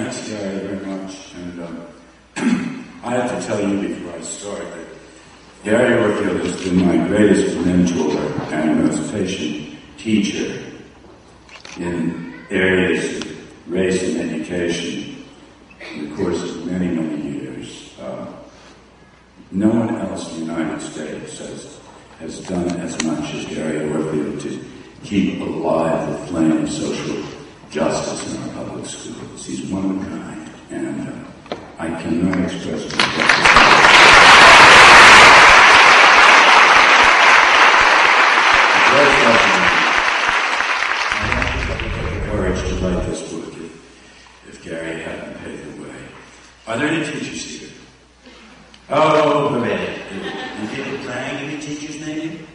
Thanks, Gary, very much. And I have to tell you before I start that Gary Orfield has been my greatest mentor and most patient teacher in areas of race and education in the course of many, many years. No one else in the United States has done as much as Gary Orfield to keep alive the flame of social justice in our public schools. He's one of a kind, and I cannot express my gratitude. I have the courage to write this book if Gary hadn't paved the way. Are there any teachers here? Oh, great. And people planning to be teachers, maybe?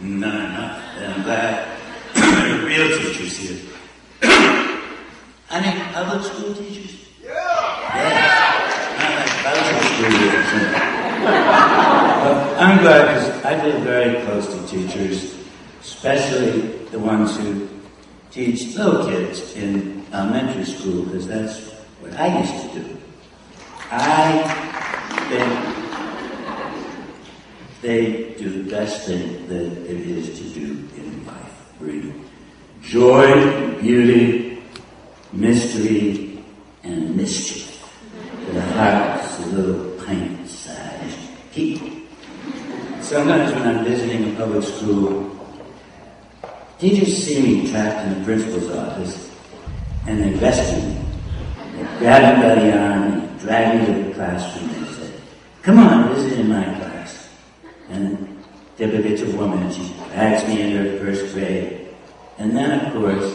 No, not. I'm glad there are real teachers here. Any public school teachers? Not like public school teachers. Well, I'm glad because I feel very close to teachers, especially the ones who teach little kids in elementary school, because that's what I used to do. I think they do the best thing that it is to do in life. Bring joy, beauty, mystery, and mischief to the hearts of little pint-sized people. Sometimes when I'm visiting a public school, teachers see me trapped in the principal's office, and they rescue me. They grab me by the arm and drag me to the classroom and say, "Come on, visit in my class." And typically it's a woman, and she drags me into her first grade. And then, of course,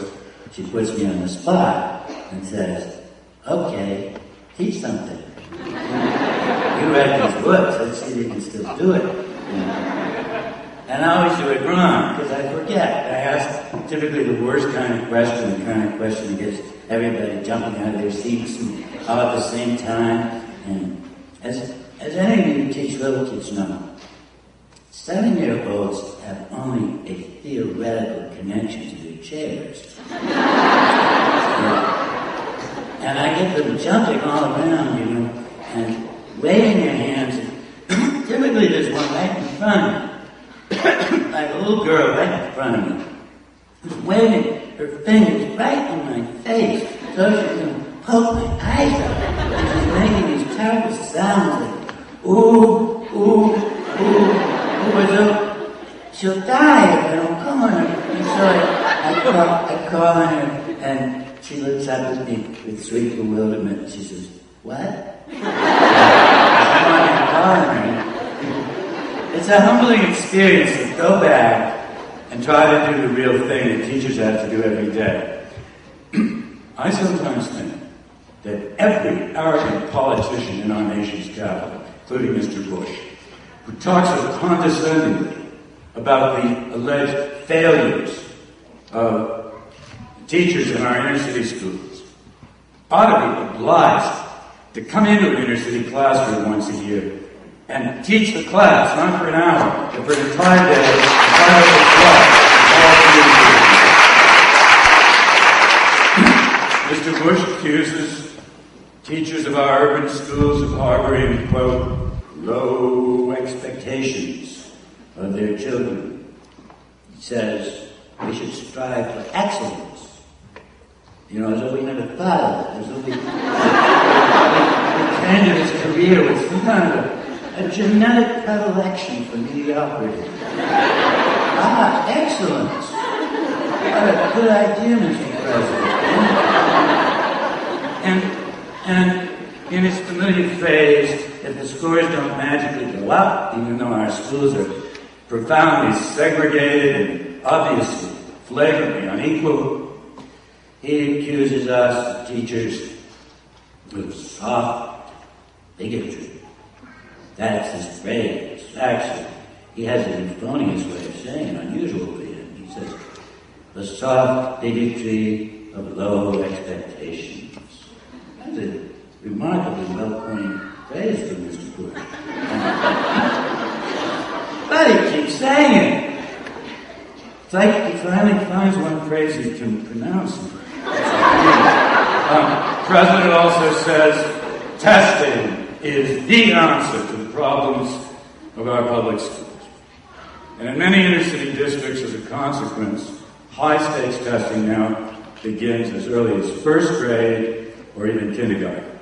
she puts me on the spot and says, "Okay, teach something. You read these books, let's see if you can still do it." And I always do it wrong, because I forget. I ask typically the worst kind of question, the kind of question that gets everybody jumping out of their seats and all at the same time. And as any of you who teach little kids know, 7-year-olds have only a theoretical connection to their chairs. And I get them jumping all around, you know, and waving their hands. And typically there's one right in front of me. Like a little girl right in front of me, who's waving her fingers right in my face, so she's going to poke my eyes out. And she's making these terrible sounds like, ooh, ooh, ooh, ooh, as though she'll die if I don't call on her. And so I call on her, and she looks up at me with sweet bewilderment, and she says, "What?" I want to call on her. It's a humbling experience to go back and try to do the real thing that teachers have to do every day. I sometimes think that every arrogant politician in our nation's capital, including Mr. Bush, who talks so condescendingly about the alleged failures of teachers in our inner city schools, ought to be obliged to come into an inner city classroom once a year and teach the class, not for an hour, but for an entire day, Mr. Bush accuses teachers of our urban schools of harboring, quote, low expectations of their children. He says we should strive for excellence. You know, as though we never thought of it, as though we ended his career with some kind of a genetic predilection for mediocrity. Excellence. What a good idea, Mr. President. And in his familiar phrase, if the scores don't magically go up, even though our schools are profoundly segregated and obviously flagrantly unequal, he accuses us, teachers, of soft bigotry. That's his phrase. Actually, he has an euphonious way of saying it, unusually. He says, the soft bigotry of low expectations. That's a remarkably well-coined phrase from Mr. Bush. But he keeps saying it. It's like he finally finds one phrase he can pronounce. President also says testing is the answer to the problems of our public schools. And in many inner city districts, as a consequence, high-stakes testing now begins as early as first grade or even kindergarten.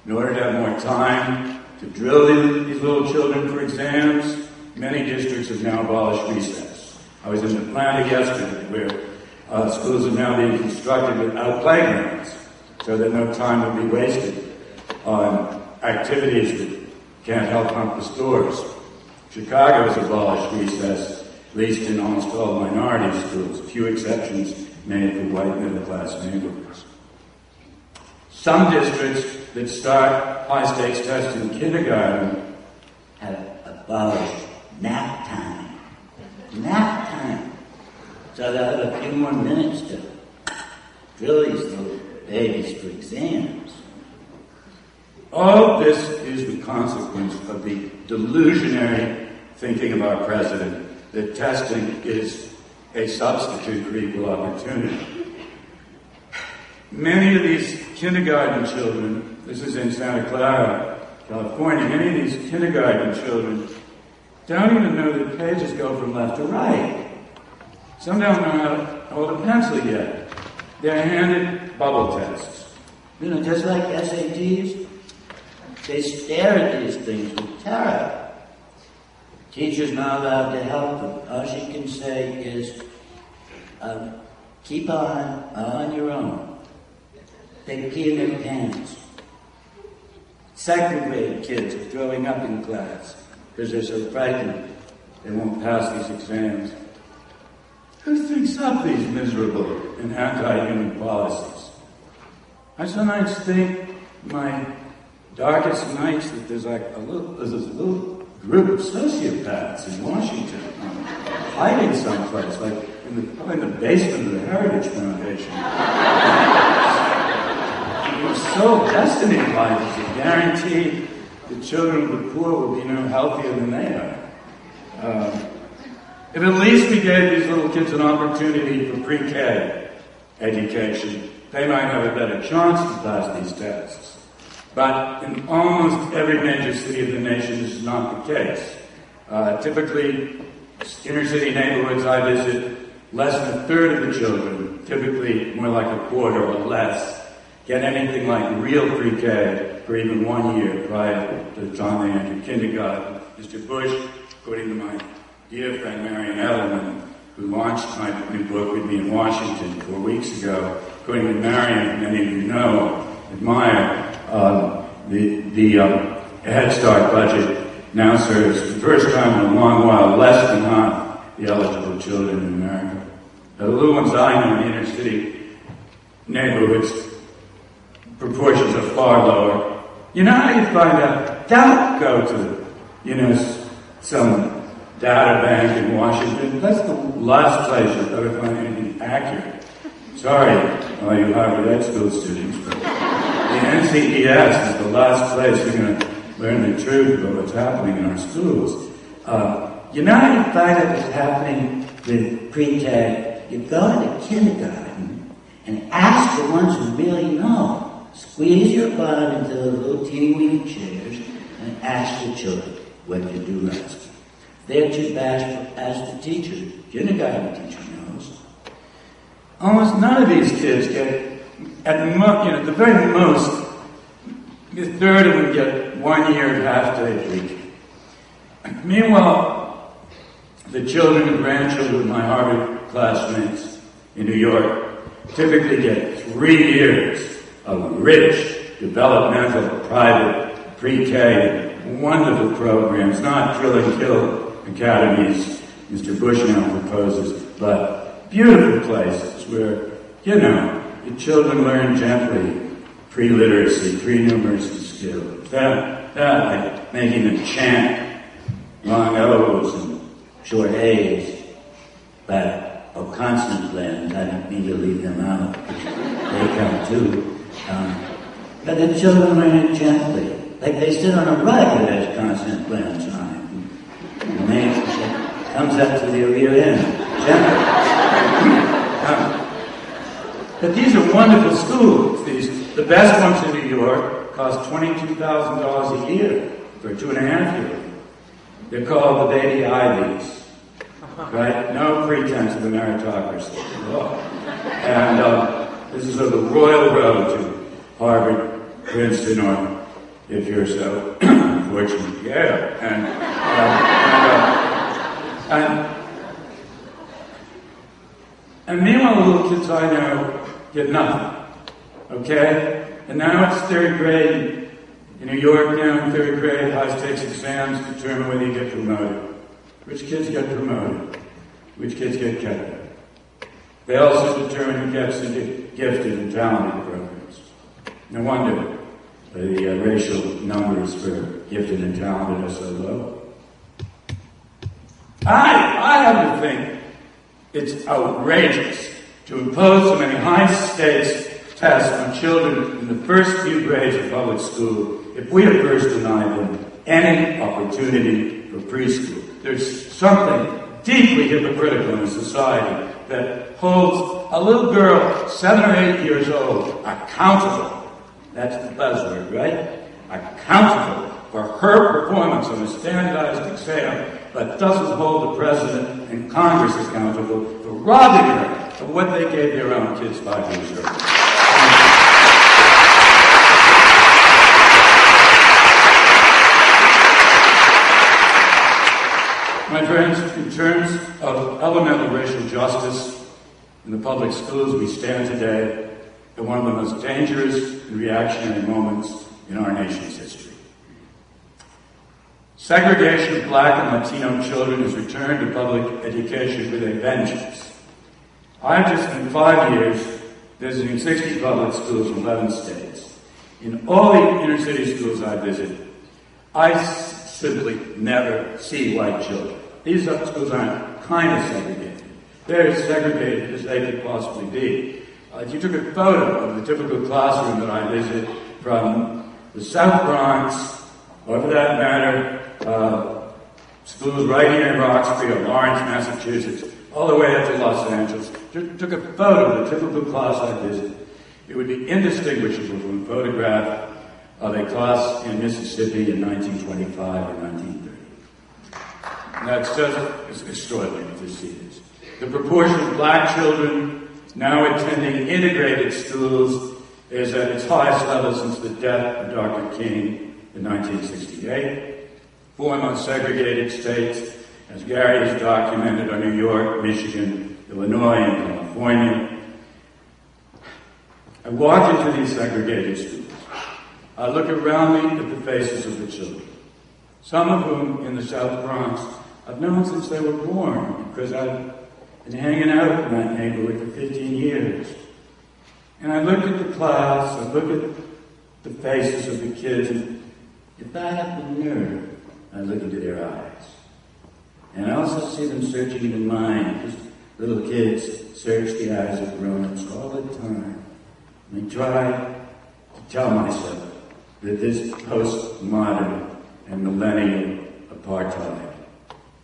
In order to have more time to drill these little children for exams, many districts have now abolished recess. I was in Atlanta yesterday where schools are now being constructed without playgrounds so that no time would be wasted on activities that can't help pump the stores. Chicago has abolished recess, at least in almost all minority schools, a few exceptions made for white middle-class neighborhoods. Some districts that start high-stakes tests in kindergarten have abolished nap time. Nap time. So they'll have a few more minutes to drill these little babies for exams. All of this is the consequence of the delusionary thinking of our president that testing is a substitute for equal opportunity. Many of these kindergarten children, this is in Santa Clara, California, many of these kindergarten children don't even know that pages go from left to right. Some don't know how to hold a pencil yet. They're handed bubble tests. You know, just like SATs, they stare at these things with terror. Teacher's not allowed to help them. All she can say is, keep on your own. They pee in their pants. Second grade kids are throwing up in class because they're so frightened they won't pass these exams. Who thinks up these miserable and anti-human policies? I sometimes think my darkest nights that there's this little group of sociopaths in Washington hiding someplace, like in the basement of the Heritage Foundation. Their sole destiny in life is to guarantee the children of the poor will be no healthier than they are. If at least we gave these little kids an opportunity for pre-K education, they might have a better chance to pass these tests. But in almost every major city of the nation, this is not the case. Typically, inner city neighborhoods I visit, less than a third of the children, typically more like a quarter or less, get anything like real pre-K for even 1 year prior to the time they enter kindergarten. Mr. Bush, according to my dear friend Marian Edelman, who launched my new book with me in Washington 4 weeks ago, according to Marian, many of you know, admire, the Head Start budget now serves, for the first time in a long while, less than half the eligible children in America. Now, the little ones I know in inner city neighborhoods, proportions are far lower. You know how you find out? Don't go to, some data bank in Washington. That's the last place you'll ever find anything accurate. Sorry, all you Harvard Ed School students, but the NCES is the last place you're going to learn the truth about what's happening in our schools. You know how you find out what's happening with pre-K? You go to the kindergarten and ask the ones who really know. Squeeze your butt into the little teeny-weeny chairs and ask the children what to do next. They're too bashful as the teacher, kindergarten teacher knows. Almost none of these kids get, at the very most, a third of them get 1 year of half-day week. Meanwhile, the children and grandchildren of my Harvard classmates in New York typically get 3 years of rich, developmental, private, pre-K, wonderful programs, not drill and kill academies Mr. Bush now proposes, but beautiful places where, the children learn gently pre-literacy, pre-numeracy skills. That like making them chant long O's and short A's, but consonant blends. I don't mean to leave them out. They come too. But the children learn it gently. Like they sit on a rug that has consonant blends on it. And the name comes up to the rear end. Gently. But these are wonderful schools. The best ones in New York cost $22,000 a year for a 2.5-year-old. They're called the baby Ivies, right? No pretense of a meritocracy at all. And this is the royal road to Harvard, Princeton, or if you're so unfortunate, Yale. And meanwhile, the little kids I know get nothing. Okay? And now it's third grade. In New York now, in third grade, high-stakes exams determine whether you get promoted. Which kids get promoted? Which kids get kept there? They also determine who gets into gifted and talented programs. No wonder the racial numbers for gifted and talented are so low. I have to think it's outrageous to impose so many high-stakes tests on children in the first few grades of public school if we at first deny them any opportunity for preschool. There's something deeply hypocritical in a society that holds a little girl, 7 or 8 years old, accountable. That's the buzzword, right? Accountable for her performance on a standardized exam, but doesn't hold the president and Congress accountable for robbing her of what they gave their own kids 5 years earlier. My friends, in terms of elemental racial justice in the public schools, we stand today at one of the most dangerous and reactionary moments in our nation's history. Segregation of Black and Latino children has returned to public education with a vengeance. I've just spent 5 years visiting 60 public schools in 11 states. In all the inner city schools I visit, I simply never see white children. These schools aren't kind of segregated. They're as segregated as they could possibly be. If you took a photo of the typical classroom that I visit from the South Bronx, or for that matter, schools right here in Roxbury or Lawrence, Massachusetts, all the way up to Los Angeles, took a photo of the typical class I visit, it would be indistinguishable from a photograph of a class in Mississippi in 1925 or 1930. And that's just extraordinary to see this. The proportion of Black children now attending integrated schools is at its highest level since the death of Dr. King in 1968. 4 most segregated states, as Gary has documented, are New York, Michigan, Illinois, and California. I walk into these segregated schools. I look around me at the faces of the children, some of whom in the South Bronx I've known since they were born, because I've been hanging out in that neighborhood for 15 years. And I look at the class, I look at the faces of the kids, and if I have the nerve, I look into their eyes. And I also see them searching into mine, because little kids search the eyes of grown-ups all the time. And I try to tell myself that this postmodern and millennial apartheid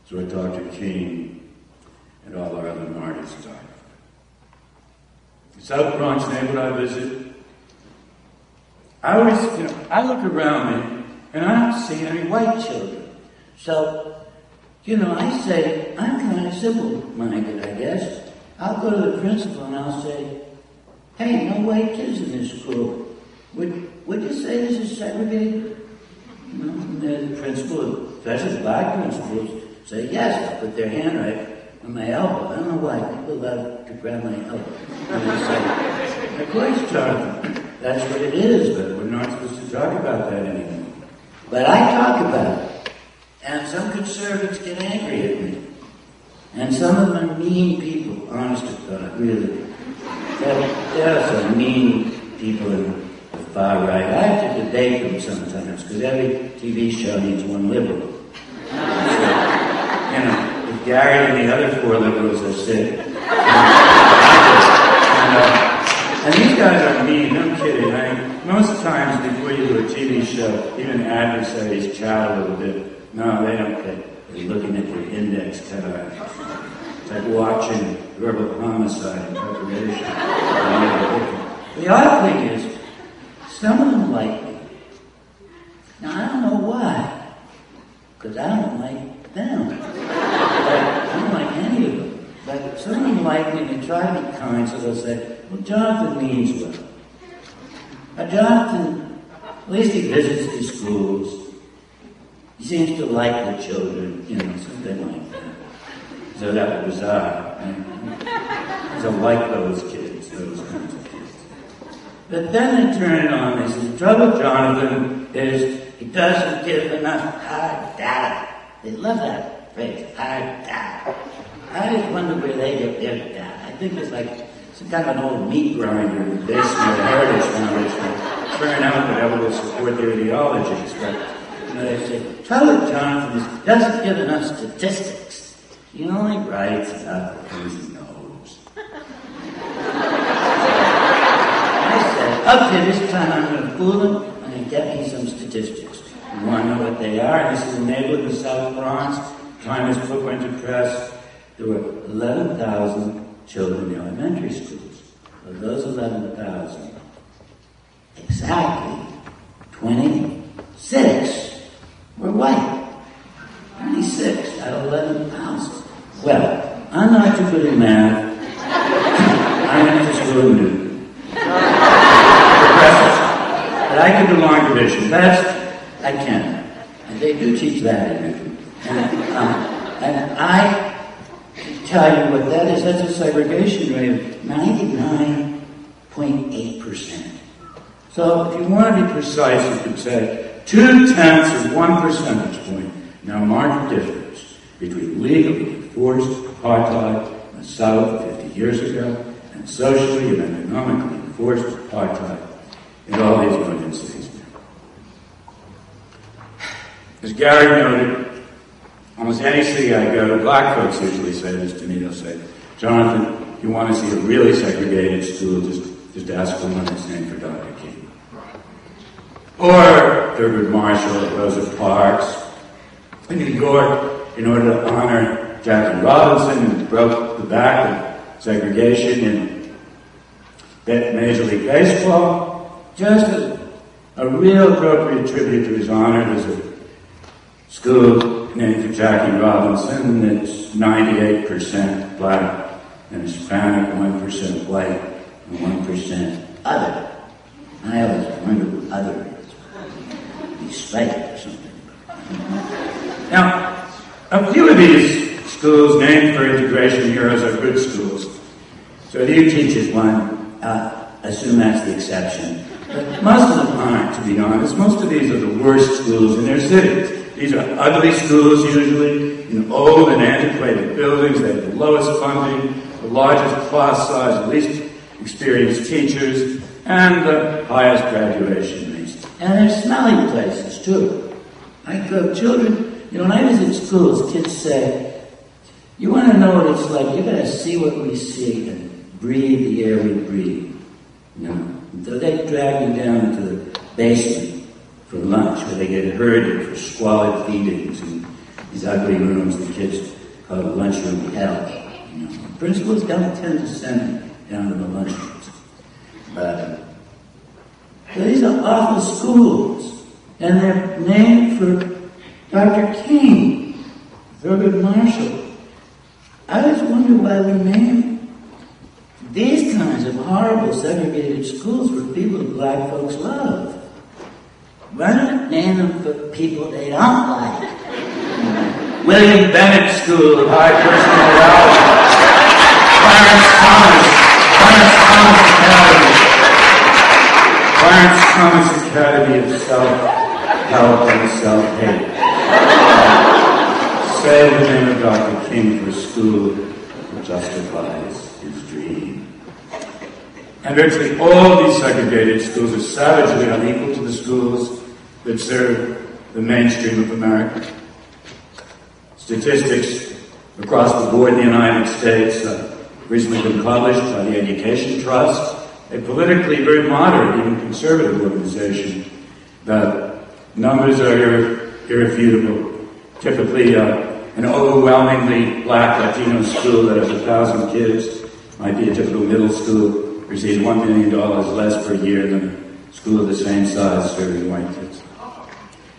is what Dr. King and all our other martyrs died for. The South Bronx neighborhood I visit, I look around me and I don't see any white children. So, I say, I'm kind of simple-minded, I guess. I'll go to the principal and I'll say, hey, no white kids in this school. Would you say this is segregated? And the principal, especially Black principals, say yes. I'll put their hand right on my elbow. I don't know why people love to grab my elbow. And I say, of course, Jonathan, that's what it is, but we're not supposed to talk about that anymore. But I talk about it. And some conservatives get angry at me. And some of them are mean people, honest to God, really. There are some mean people in the far right. I have to debate them sometimes, because every TV show needs one liberal. So, if Gary and the other 4 liberals are sick, and these guys are mean, no kidding. Most times before you do a TV show, even adversaries chat a little bit. No, they don't care. They're looking at your index cards. It's like watching verbal homicide in preparation. The odd thing is, some of them like me. Now, I don't know why, because I don't like them. I don't like any of them. But some of them like me, and they try to be kind, so they'll say, well, Jonathan means well. Jonathan, at least he visits the schools. He seems to like the children, something like that. So that was bizarre. I like those kids, those kinds of kids. But then they turn it on. They say, the trouble with Jonathan is he doesn't give enough hard data. They love that phrase, hard data. I just wonder where they get their data. I think it's like some kind of an old meat grinder in the basement of the Heritage Foundation. Turn out whatever will support their ideologies. But they say, the trouble with Jonathan is he doesn't give enough statistics. He only writes about the things he knows. I said, okay, this time I'm going to fool him. I'm going to get me some statistics. You want to know what they are? This is a neighborhood in the South Bronx. Time this book went to press. There were 11,000 children in elementary schools. Of those 11,000, exactly 26 were white. 26 out of 11,000. Well, I'm not too good at math. I went to school in Newton. But I can do long division. I can. And they do teach that in Newton. And I can tell you what that is. That's a segregation rate of 99.8%. So if you want to be precise, you could say 0.2 of 1 percentage point now mark the difference between legally enforced apartheid in the South 50 years ago and socially and economically enforced apartheid in all these northern cities now. As Gary noted, almost any city I go to, black folks usually say this to me. They'll say, Jonathan, if you want to see a really segregated school, just ask for one that's named for Dr. King. Or Thurgood Marshall at Rosa Parks. In New York, in order to honor Jackie Robinson, who broke the back of segregation in Major League Baseball, just as a real appropriate tribute to his honor, there's a school named for Jackie Robinson that's 98% black and Hispanic, 1% white, and 1% other. I always wonder what other is. Be straight or something. Now, a few of these schools named for integration heroes are good schools. So if you teach at one, assume that's the exception. But most of them aren't, to be honest. Most of these are the worst schools in their cities. These are ugly schools, usually, in old and antiquated buildings. They have the lowest funding, the largest class size, the least experienced teachers, and the highest graduation rates. And they're smelly places, too. Children, when I visit schools, kids say, you want to know what it's like, you got to see what we see and breathe the air we breathe. So they drag me down into the basement for lunch, where they get herded for squalid feedings in these ugly rooms the kids call lunchroom hell. Principals don't tend to send me down to the lunchrooms. But so these are awful schools. And they're named for Dr. King, Thurgood Marshall. I always wonder why we name these kinds of horrible segregated schools for people black folks love. Why not name them for people they don't like? William Bennett School of High Personality. Clarence Thomas Academy of Self-Help and Self-Hate. Say the name of Dr. King for a school that justifies his dream. And virtually all these segregated schools are savagely unequal to the schools that serve the mainstream of America. Statistics across the board in the United States recently been published by the Education Trust, a politically very moderate, even conservative organization. The numbers are irrefutable. Typically, an overwhelmingly black Latino school that has 1,000 kids might be a typical middle school receives $1 million less per year than a school of the same size serving white kids.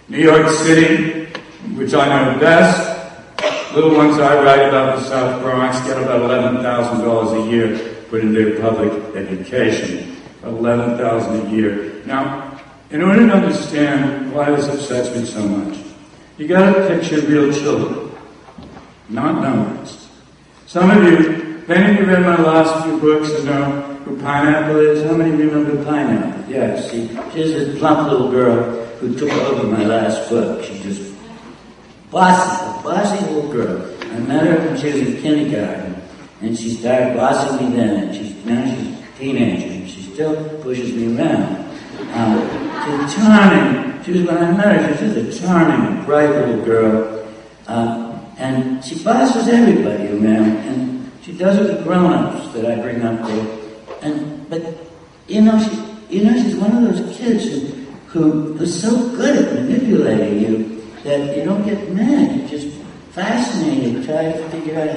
New York City, which I know best, little ones I write about the South Bronx get about $11,000 a year put into their public education. $11,000 a year. Now, in order to understand why this upsets me so much, you got to picture real children, not numbers. Some of you, many of you read my last few books and know who Pineapple is. How many remember Pineapple? Yeah, she's this plump little girl who took over my last book. She's just bossy little girl. I met her when she was in kindergarten, and she started bossing me then, and now she's a teenager, and she still pushes me around. She's charming. When I met her, she was just a charming, bright little girl, and she bosses everybody around, and she does it with grown-ups that I bring up there. But she's one of those kids who's so good at manipulating you that you don't get mad. You're just fascinated, trying to figure out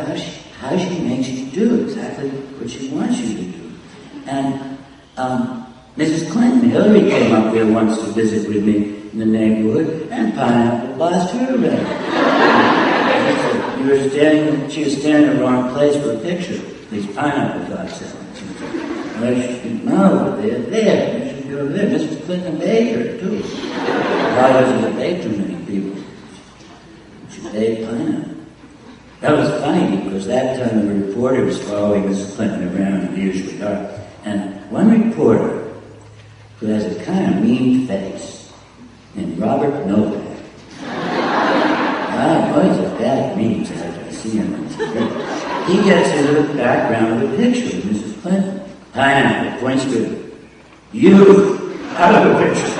how she makes you do exactly what she wants you to do. And Mrs. Clinton, Hillary came up there once to visit with me in the neighborhood, and Pineapple bossed her around. She was standing in the wrong place for a picture. These Pineapple thought so. No, they're there. You should go there. Mrs. Clinton begged her, too. Why doesn't it beg too many people? She begged Pineapple. That was funny, because that time the reporter was following Mrs. Clinton around, and usually are. And one reporter, who has a kind of mean face, named Robert Novak. He's a bad mean type. I see him on TV. He gets into the background of a picture of Mrs. Clinton. Pineapple points to you out of the picture.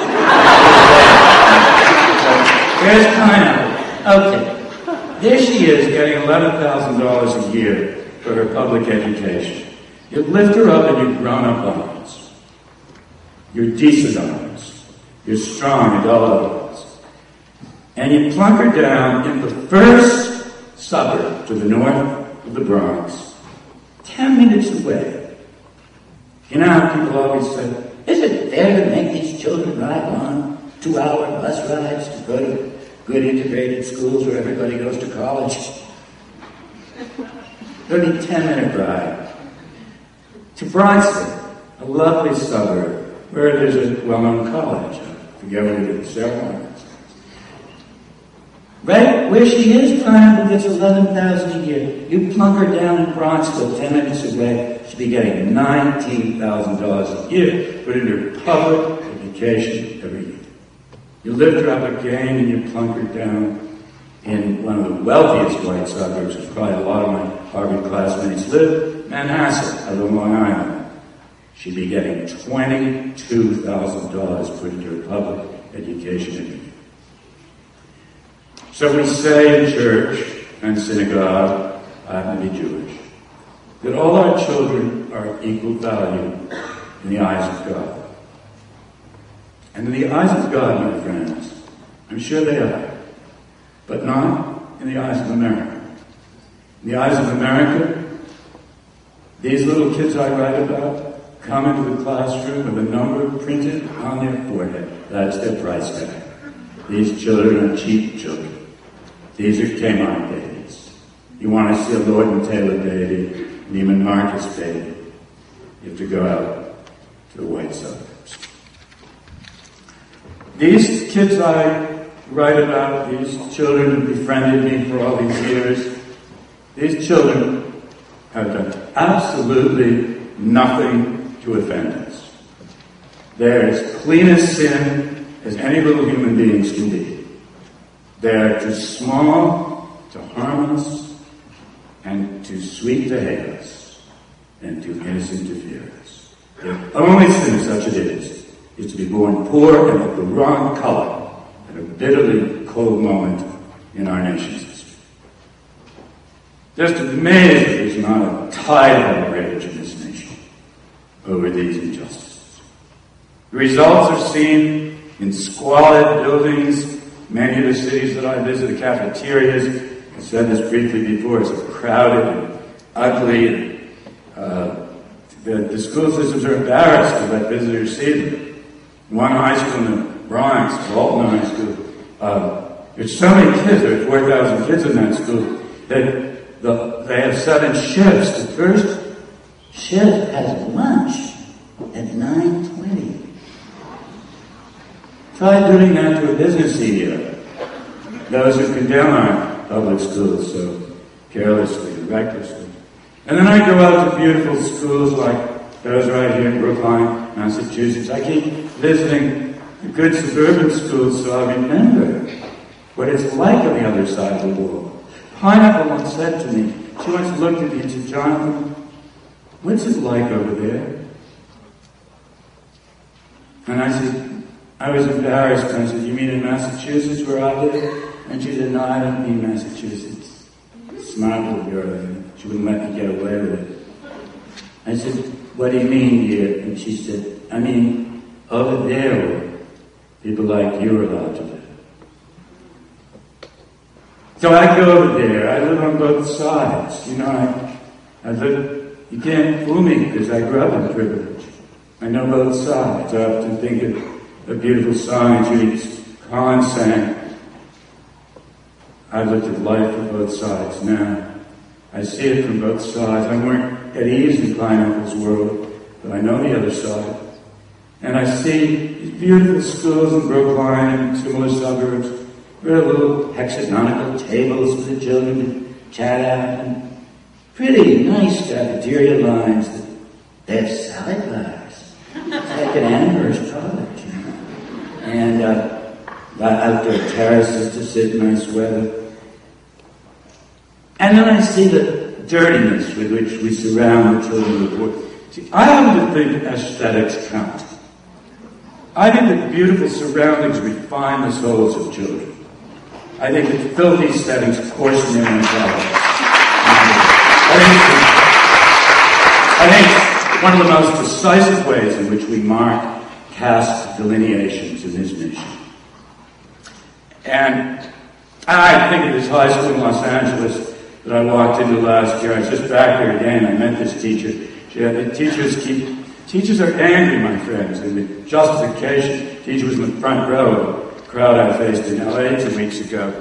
There's Pineapple. Okay. There she is getting $11,000 a year for her public education. You lift her up in your grown-up arms. Your decent arms. Your strong adult arms. And you plunk her down in the first suburb to the north of the Bronx, 10 minutes away. You know how people always say, is it fair to make these children ride on 2-hour bus rides to go to good integrated schools where everybody goes to college? It'll be a 10-minute ride. To Bronxville, a lovely suburb where there's a well-known college. I forget what it is, Sarah. Right where she is, Pineapple gets $11,000 a year. You plunk her down in Bronxville, 10 minutes away, she'll be getting $19,000 a year put into her public education every year. You lift her up again and you plunk her down in one of the wealthiest white suburbs, which probably a lot of my Harvard classmates live, Manhasset, out of Long Island. She'd be getting $22,000 put into her public education every year. So we say in church and synagogue, I happen to be Jewish, that all our children are of equal value in the eyes of God. And in the eyes of God, my friends, I'm sure they are, but not in the eyes of America. In the eyes of America, these little kids I write about come into the classroom with a number printed on their forehead. That's their price tag. These children are cheap children. These are Kmart babies. You want to see a Lord and Taylor baby, Neiman Marcus baby, you have to go out to the white suburbs. These kids I write about, these children who befriended me for all these years, these children have done absolutely nothing to offend us. They're as clean as sin as any little human beings can be. They're too small to harm us, and too sweet to hate us, and too innocent to fear us. The only sin such it is to be born poor and of the wrong color at a bitterly cold moment in our nation's history. Just amazed that there's not a tide of outrage in this nation over these injustices. The results are seen in squalid buildings. Many of the cities that I visit, the cafeterias, I said this briefly before, is crowded and ugly and the school systems are embarrassed to let visitors see them. One high school in the Bronx, Walton High School, there's so many kids, there are 4,000 kids in that school, that they have 7 shifts. The first shift has lunch at 9:20. Try doing that to a business CEO. Those who condemn our public schools so carelessly and recklessly. And then I go out to beautiful schools like those right here in Brookline, Massachusetts. I keep visiting the good suburban schools so I remember what it's like on the other side of the wall. Pineapple once said to me, she once looked at me and said, "Jonathan, what's it like over there?" And I said, I was embarrassed, and I said, "You mean in Massachusetts where I live?" And she said, "No, I don't mean Massachusetts." Smart little girl, she wouldn't let me get away with it. I said, "What do you mean here?" And she said, "I mean over there where people like you are allowed to live." So I go over there. I live on both sides. You know, I live, you can't fool me because I grew up in privilege. I know both sides. I often think of a beautiful song Judy Collins sang. I've looked at life from both sides now. I see it from both sides. I weren't at ease in Pineapple's world, but I know the other side. And I see these beautiful schools in Brookline and similar suburbs. There are little hexagonal tables for the children to chat at, and pretty nice cafeteria lines. They have salad bars. It's like an Amherst college, you know. And outdoor terraces to sit in nice weather. And then I see the dirtiness with which we surround the children of the poor. See, I happen to think aesthetics count. I think that beautiful surroundings refine the souls of children. I think that filthy settings coarsen their mentality. I think one of the most decisive ways in which we mark caste delineations in this nation. And I think of this high school in Los Angeles that I walked into last year. I was just back there again. I met this teacher. Teachers are angry, my friends, and the justification. Teacher was in the front row of a crowd I faced in LA 2 weeks ago.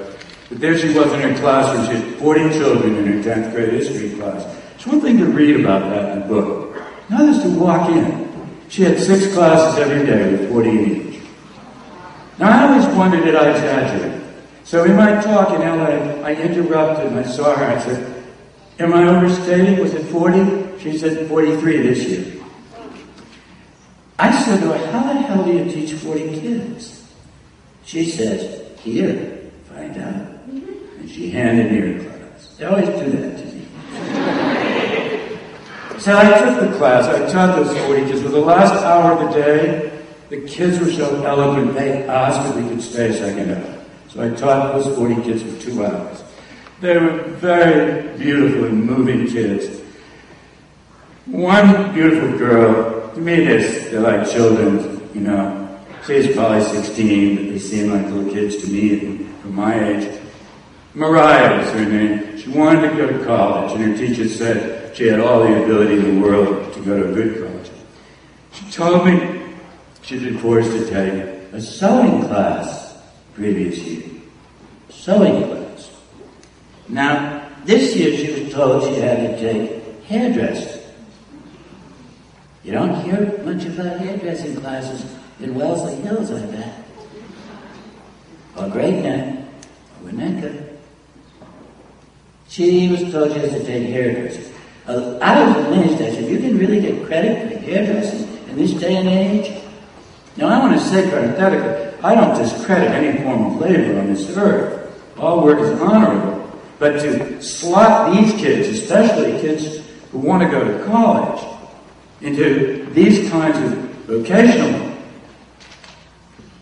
But there she was in her classroom. She had 40 children in her 10th grade history class. It's one thing to read about that in a book. Another is to walk in. She had 6 classes every day with 40 each. Now I always wondered, did I exaggerate? So in my talk in LA, I interrupted and I saw her. I said, "Am I overstating? Was it 40? She said 43 this year. I said to her, "How the hell do you teach 40 kids?" She says, "Here, find out." And she handed me her class. They always do that to me. So I took the class. I taught those 40 kids. For the last hour of the day, the kids were so eloquent, they asked if we could stay a second hour. So I taught those 40 kids for 2 hours. They were very beautiful and moving kids. One beautiful girl, to me they're like children, you know. She's probably 16, but they seem like little kids to me from my age. Mariah was her name. She wanted to go to college, and her teacher said she had all the ability in the world to go to a good college. She told me she'd been forced to take a sewing class previous year. Sewing class. Now, this year she was told she had to take hairdressing. You don't hear much about hairdressing classes in Wellesley Hills, I bet. Or Great Neck, or Winnetka. She was told she has to take hairdressing. I was amazed. I said, "You can really get credit for hairdressing in this day and age?" Now, I want to say parenthetically, I don't discredit any form of labor on this earth. All work is honorable. But to slot these kids, especially kids who want to go to college, into these kinds of vocational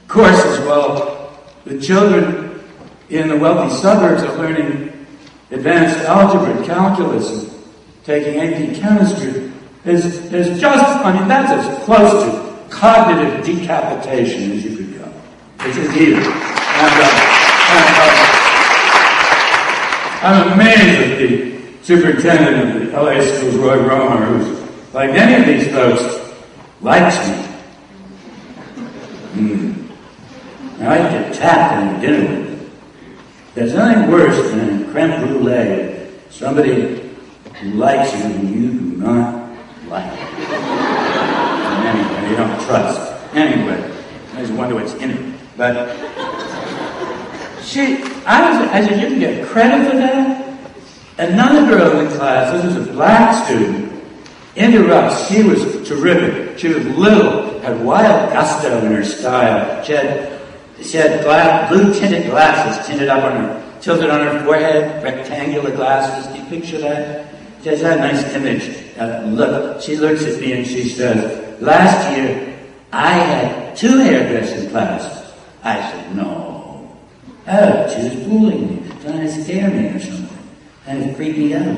courses, well, the children in the wealthy suburbs are learning advanced algebra and calculus and taking AP chemistry. There's just, that's as close to cognitive decapitation as you could go. It's just evil. I'm amazed at the superintendent of the LA schools, Roy Romer, who's like many of these folks, likes me. I like to tap and dinner with them. There's nothing worse than a creme brulee, somebody who likes you and you do not like. And anyway, you don't trust. Anyway, I just wonder what's in it. But I said, you can get credit for that? Another girl in the class, this was a black student, interrupts. She was terrific. She was little, had wild gusto in her style. She had blue tinted glasses tilted on her forehead, rectangular glasses. Do you picture that? She has that nice image. Look, she looks at me and she says, last year, I had 2 hairdressing classes. I said, no. Oh, she was fooling me, trying to scare me or something. Kind of freak me out.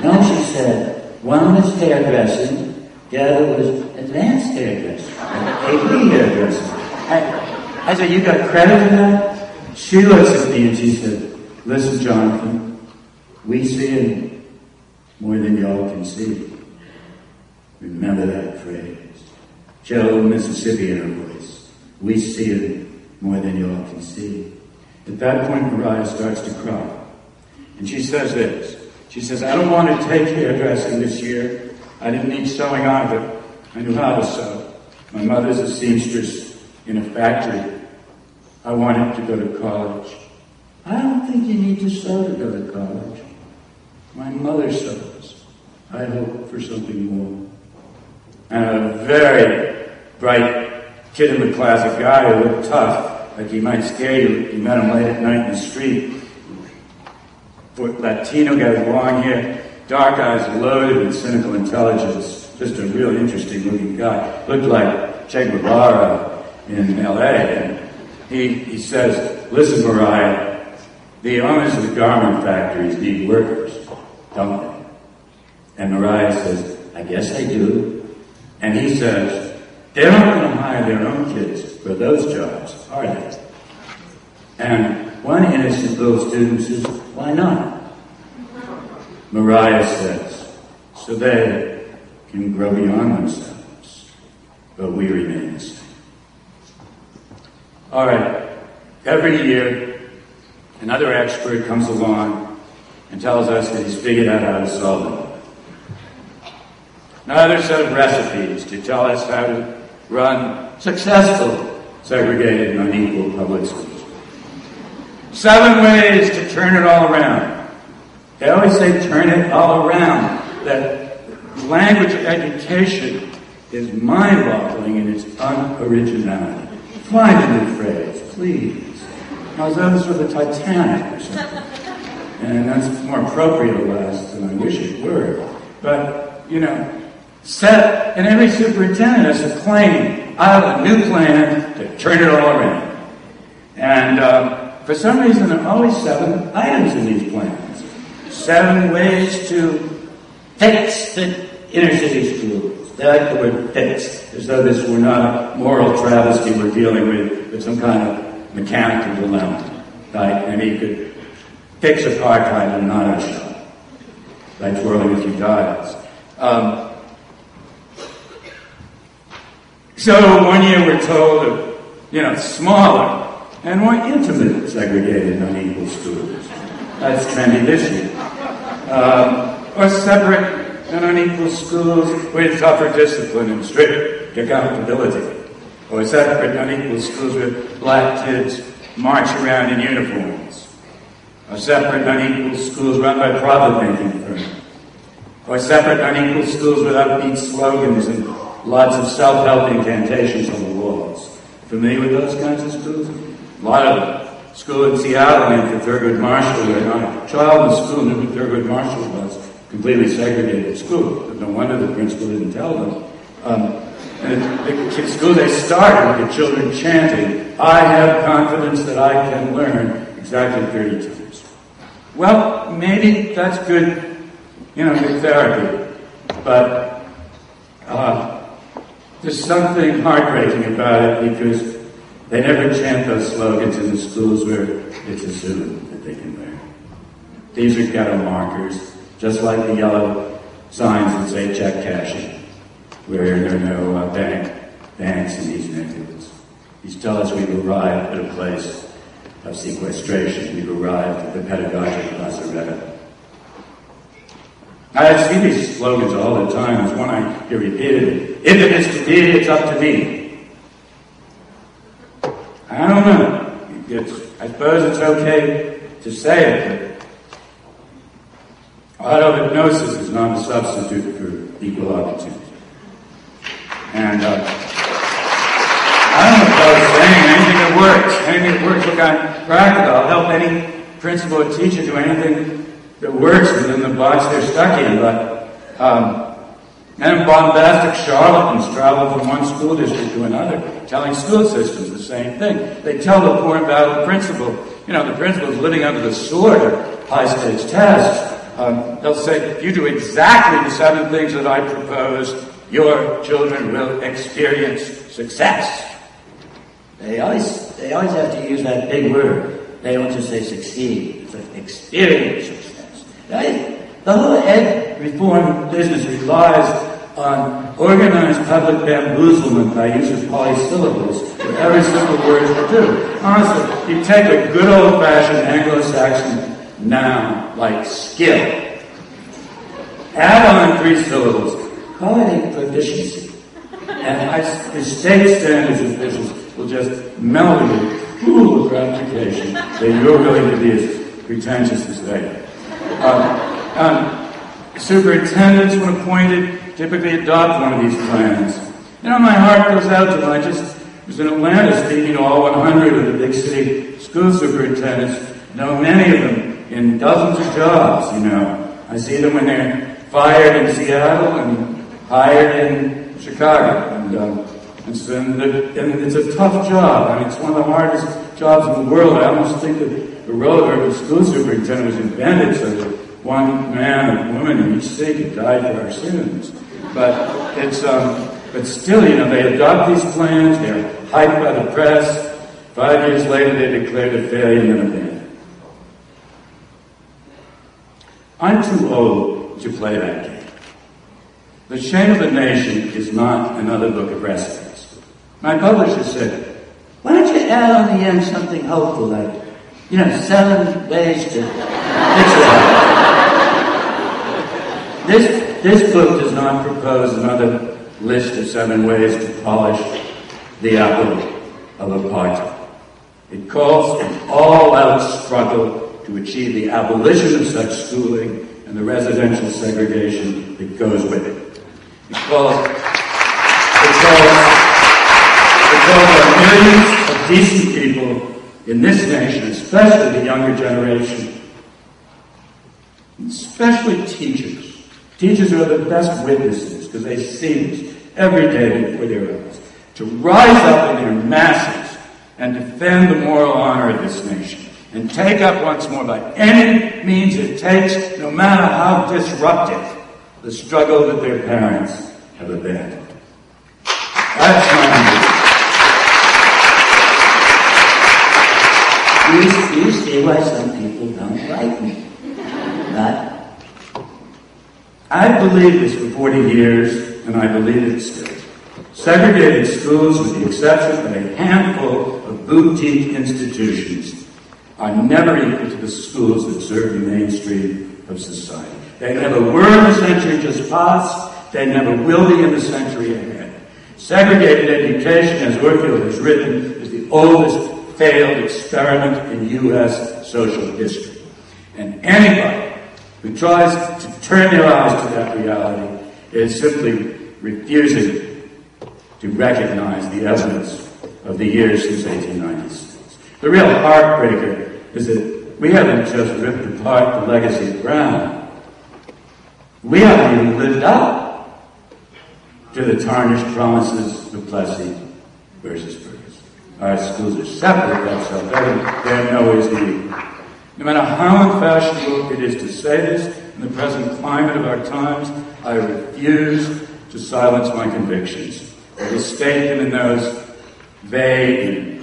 No, she said, one was hairdressing, the other was advanced hairdressing, AP hairdressing. I said, you got credit for that? She looks at me and she said, listen, Jonathan, we see it more than y'all can see. Remember that phrase. Joe, Mississippi in her voice. We see it more than y'all can see. At that point, Mariah starts to cry. And she says this. She says, I don't want to take hairdressing this year. I didn't need sewing either. I knew how to sew. My mother's a seamstress in a factory. I wanted to go to college. I don't think you need to sew to go to college. My mother sews. I hope for something more. And a very bright kid in the class, a guy who looked tough, like he might scare you. You met him late at night in the street. Latino guy with long hair, dark eyes, loaded with cynical intelligence. Just a real interesting looking guy. Looked like Che Guevara in L.A. And he says, listen, Mariah, the owners of the garment factories need workers, don't they? And Mariah says, I guess they do. And he says, they're not going to hire their own kids for those jobs, are they? And one innocent little student says, why not? Mariah says, so they can grow beyond themselves, but we remain the same. All right, every year, another expert comes along and tells us that he's figured out how to solve it. Another set of recipes to tell us how to run successful, segregated, and unequal public schools. 7 ways to turn it all around. They always say turn it all around. That language of education is mind-boggling in its unoriginality. Find a new phrase, please. Now, those were the Titanic or something. And that's more appropriate than I wish it were. But, and every superintendent has a claim. I have a new plan to turn it all around. And for some reason, there are always 7 items in these plans. 7 ways to fix the inner city schools. They like the word fix, as though this were not a moral travesty we're dealing with some kind of mechanical dilemma. Right? And he could fix apartheid and not a shot by twirling a few dials. So one year we're told of, smaller and more intimate segregated unequal schools. That's trendy this year. Or separate and unequal schools with tougher discipline and strict accountability. Or separate and unequal schools with black kids march around in uniforms. Or separate and unequal schools run by profit-making firms. Or separate and unequal schools with upbeat slogans and lots of self-help incantations on the walls. Familiar with those kinds of schools? A lot of them. School in Seattle named for Thurgood Marshall, where a child in school knew who Thurgood Marshall was. Completely segregated school. No wonder the principal didn't tell them. And the school they started with the children chanting, I have confidence that I can learn, exactly 30 times. Well, maybe that's good, good therapy. But there's something heartbreaking about it because they never chant those slogans in the schools where it's assumed that they can learn. These are ghetto markers, just like the yellow signs that say check cashing, where there are no banks in these neighborhoods. These tell us we've arrived at a place of sequestration. We've arrived at the pedagogic lazaretto. I see these slogans all the time. There's one I hear repeated. If it is to be, it's up to me. I don't know. I suppose it's okay to say it, but auto-hypnosis is not a substitute for equal opportunity. And I don't know if saying anything that works. Anything that works, look, I'm practical. I'll help any principal or teacher do anything that works within the box they're stuck in. But and bombastic charlatans travel from one school district to another, telling school systems the same thing. They tell the poor embattled principal, the principal is living under the sword of high-stakes tests. They'll say, if you do exactly the 7 things that I propose, your children will experience success. They always have to use that big word. They don't just say succeed. It's like experience success. Right? The whole ed reform business relies on organized public bamboozlement by use of polysyllables for every simple word to do. Honestly, you take a good old-fashioned Anglo-Saxon noun like skill, add on 3 syllables, call it a proficiency, and the state standards officials will just melt you full of gratification that you're going to be as pretentious as they are. Superintendents, when appointed, typically adopt one of these plans. My heart goes out to them. I just was in Atlanta speaking to all 100 of the big city school superintendents. Know many of them in dozens of jobs, I see them when they're fired in Seattle and hired in Chicago. And it's a tough job. I mean, it's one of the hardest jobs in the world. I almost think that the role of a school superintendent was invented so that one man and woman in each city could die for our sins. But it's but still, they adopt these plans. They're hyped by the press. 5 years later, they declared a failure and then abandoned. I'm too old to play that game. The Shame of the Nation is not another book of recipes. My publisher said, why don't you add on the end something hopeful like, 7 ways to fix it. This book does not propose another list of 7 ways to polish the apple of apartheid. It calls for an all-out struggle to achieve the abolition of such schooling and the residential segregation that goes with it. It calls on millions of decent people in this nation, especially the younger generation, especially teachers. Teachers are the best witnesses because they see this every day before their eyes, to rise up in their masses and defend the moral honor of this nation and take up once more by any means it takes, no matter how disruptive, the struggle that their parents have abandoned. That's my view. You see why some people don't like me. But I've believed this for 40 years, and I believe it still. Segregated schools, with the exception of a handful of boutique institutions, are never equal to the schools that serve the mainstream of society. They never were in the century just past. They never will be in the century ahead. Segregated education, as Orfield has written, is the oldest failed experiment in U.S. social history. And anybody who tries to turn their eyes to that reality is simply refusing to recognize the evidence of the years since 1896. The real heartbreaker is that we haven't just ripped apart the legacy of Brown. We haven't even lived up to the tarnished promises of Plessy versus Fergus. Our schools are separate, that's self-evident. They're nowhere near. No matter how unfashionable it is to say this, in the present climate of our times, I refuse to silence my convictions, or to state them in those vague and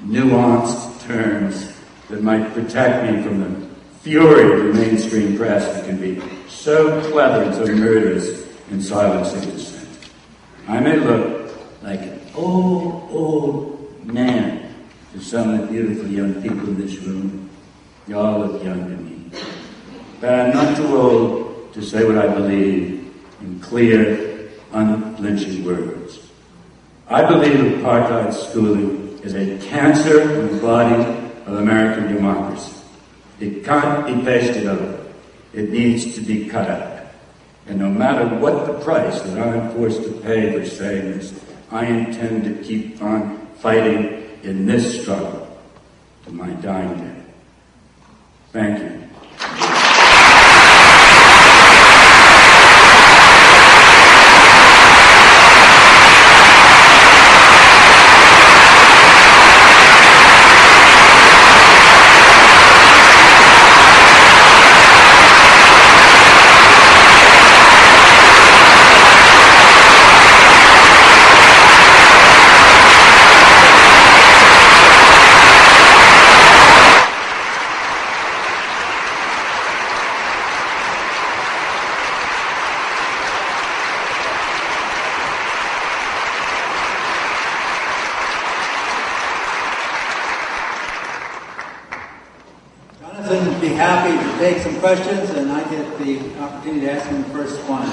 nuanced terms that might protect me from the fury of the mainstream press that can be so so clever and so murderous in silencing dissent. I may look like an old man to some of the beautiful young people in this room. You all look young to me. But I'm not too old to say what I believe in clear, unflinching words. I believe apartheid schooling is a cancer in the body of American democracy. It can't be pasted over. It needs to be cut out. And no matter what the price that I'm forced to pay for saying this, I intend to keep on fighting in this struggle to my dying day. Thank you. Be happy to take some questions, and I get the opportunity to ask him the first one.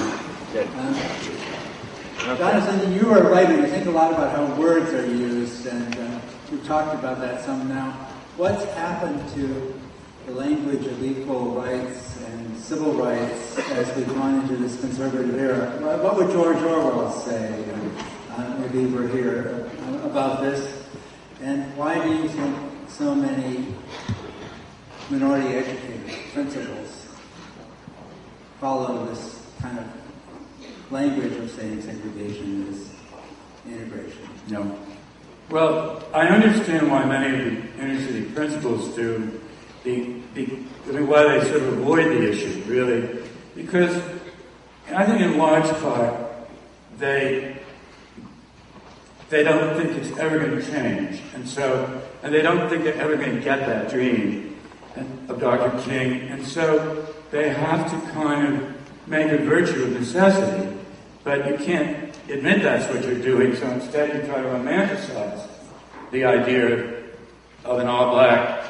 Jonathan, you are a writer. You think a lot about how words are used, and we've talked about that some now. What's happened to the language of equal rights and civil rights as we've gone into this conservative era? What would George Orwell say, if he were here, about this? And why do you think so many minority educated principals follow this kind of language of saying segregation is integration? No. Well, I understand why many of the inner city principals do, why they sort of avoid the issue, really. Because I think in large part, they don't think it's ever going to change. And they don't think they're ever going to get that dream of Dr. King, and so they have to kind of make a virtue of necessity, but you can't admit that's what you're doing, so instead you try to romanticize the idea of an all-black,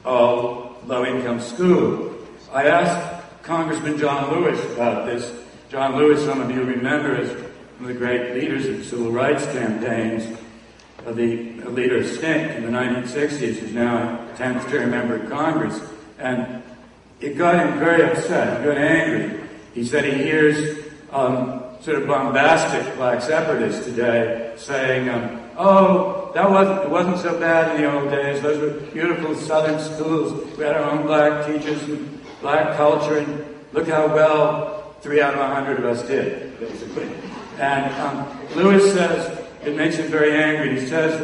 all-low-income school. I asked Congressman John Lewis about this. John Lewis, some of you remember, is one of the great leaders of civil rights campaigns, the leader of SNCC in the 1960s, who's now a 10th term member of Congress, and it got him very upset, he got angry. He said he hears sort of bombastic black separatists today saying, it wasn't so bad in the old days, those were beautiful southern schools, we had our own black teachers and black culture, and look how well 3 out of 100 of us did, basically. And Lewis says, it makes him very angry. He says,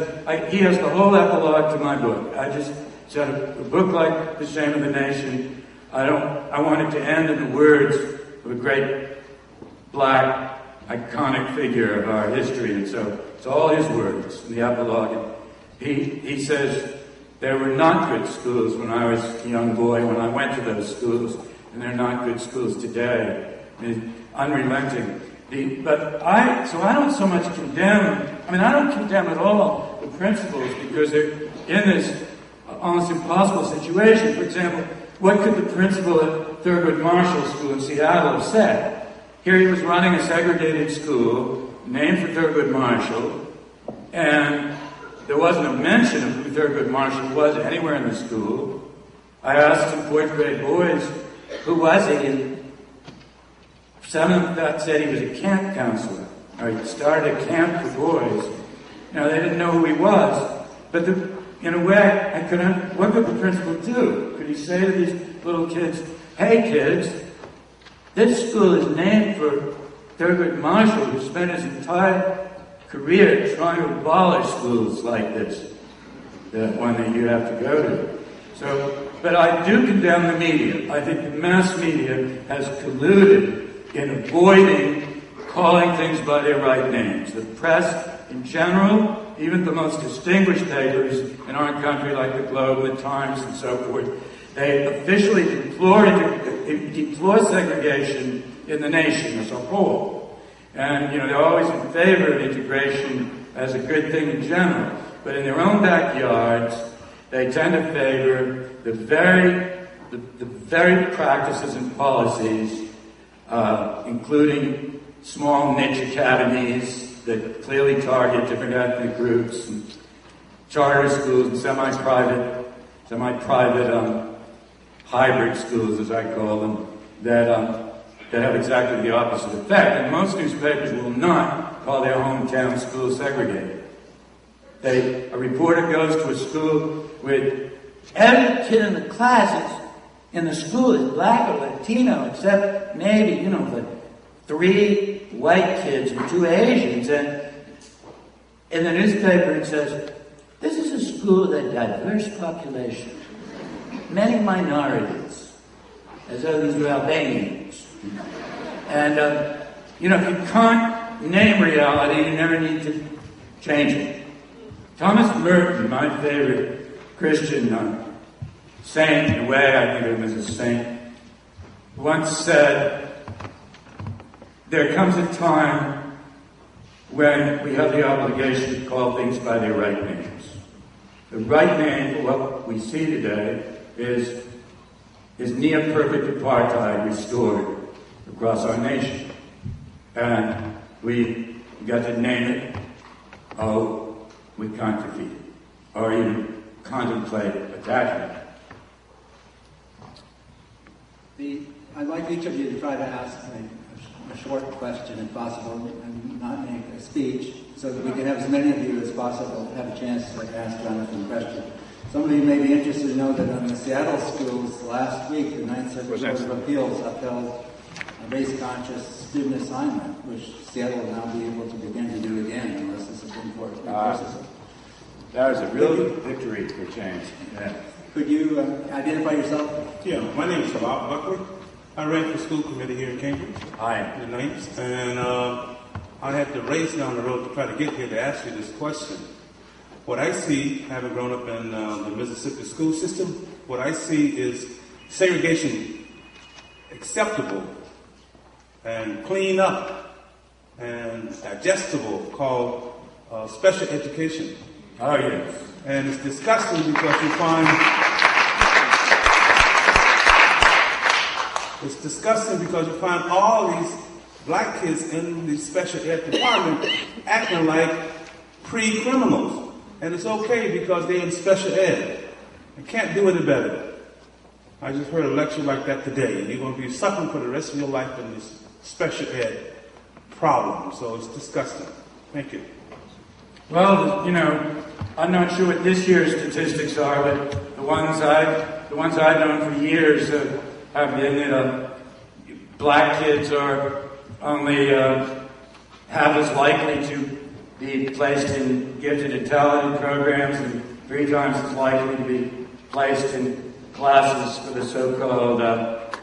he has the whole epilogue to my book. I just said a book like The Shame of the Nation, I want it to end in the words of a great black iconic figure of our history. And so it's all his words in the epilogue. He says, there were not good schools when I was a young boy, when I went to those schools, and they're not good schools today. I mean, unrelenting. So I don't so much condemn, I don't condemn at all the principals because they're in this almost impossible situation. For example, what could the principal at Thurgood Marshall School in Seattle have said? Here he was running a segregated school named for Thurgood Marshall, and there wasn't a mention of who Thurgood Marshall was anywhere in the school. I asked some 4th grade boys, who was he? And 7 that said he was a camp counselor, or he started a camp for boys. They didn't know who he was. But in a way, what could the principal do? Could he say to these little kids, hey kids, this school is named for Thurgood Marshall, who spent his entire career trying to abolish schools like this, the one that you have to go to. But I do condemn the media. I think the mass media has colluded in avoiding calling things by their right names. The press in general, even the most distinguished papers in our country like the Globe, the Times, and so forth, They officially deplore segregation in the nation as a whole. And, they're always in favor of integration as a good thing in general. But in their own backyards, they tend to favor the very practices and policies, including small niche academies that clearly target different ethnic groups, and charter schools, and semi-private hybrid schools, as I call them, that have exactly the opposite effect. And most newspapers will not call their hometown schools segregated. A reporter goes to a school with every kid in the classes in the school is black or Latino, except maybe, the 3 white kids and 2 Asians. And in the newspaper it says, this is a school with a diverse population, many minorities, as though these were Albanians. And, if you can't name reality, you never need to change it. Thomas Merton, my favorite Christian saint, in a way I think of him as a saint, once said, there comes a time when we have the obligation to call things by their right names. The right name for what we see today is near-perfect apartheid restored across our nation. And we got to name it, we can't defeat it, or even contemplate attacking it. I'd like each of you to try to ask a short question, if possible, and not make a speech, so that we can have as many of you as possible have a chance to ask Jonathan a question. Some of you may be interested to know that in the Seattle schools last week, the Ninth Circuit Court of Appeals upheld a race-conscious student assignment, which Seattle will now be able to begin to do again unless the Supreme Court reverses it. That was a real victory for change. Yeah. Could you identify yourself? Yeah, my name is Bob Buckley. I ran for school committee here in Cambridge. Hi. In the 90s. And I had to race down the road to try to get here to ask you this question. What I see, having grown up in the Mississippi school system, what I see is segregation acceptable and clean up and digestible, called special education. Oh, yes. And it's disgusting because you find all these black kids in the special ed department acting like pre-criminals. And it's okay because they're in special ed. They can't do any better. I just heard a lecture like that today, and you're going to be suffering for the rest of your life in this special ed problem. So it's disgusting. Thank you. Well, I'm not sure what this year's statistics are, but the ones I've known for years have been black kids are only half as likely to be placed in gifted and talented programs and 3 times as likely to be placed in classes for the so-called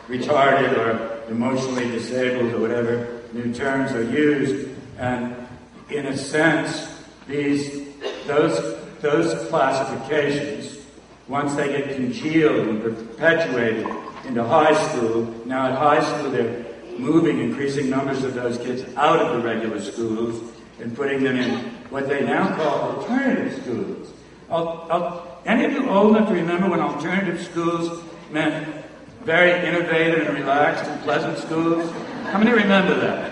retarded or emotionally disabled or whatever new terms are used. And in a sense, those classifications, once they get congealed and perpetuated into high school, now at high school they're moving increasing numbers of those kids out of the regular schools and putting them in what they now call alternative schools. Any of you old enough to remember when alternative schools meant very innovative and relaxed and pleasant schools? How many remember that?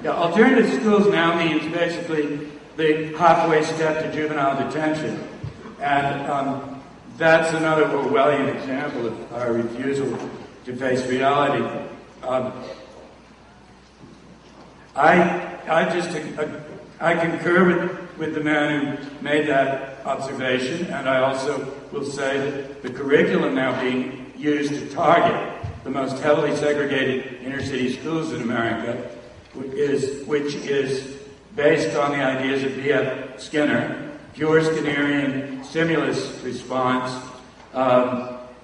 Yeah, alternative schools now means basically the halfway step to juvenile detention. And that's another Orwellian example of our refusal to face reality. I concur with the man who made that observation, and I also will say that the curriculum now being used to target the most heavily segregated inner-city schools in America, which is based on the ideas of B.F. Skinner, pure Skinnerian stimulus response,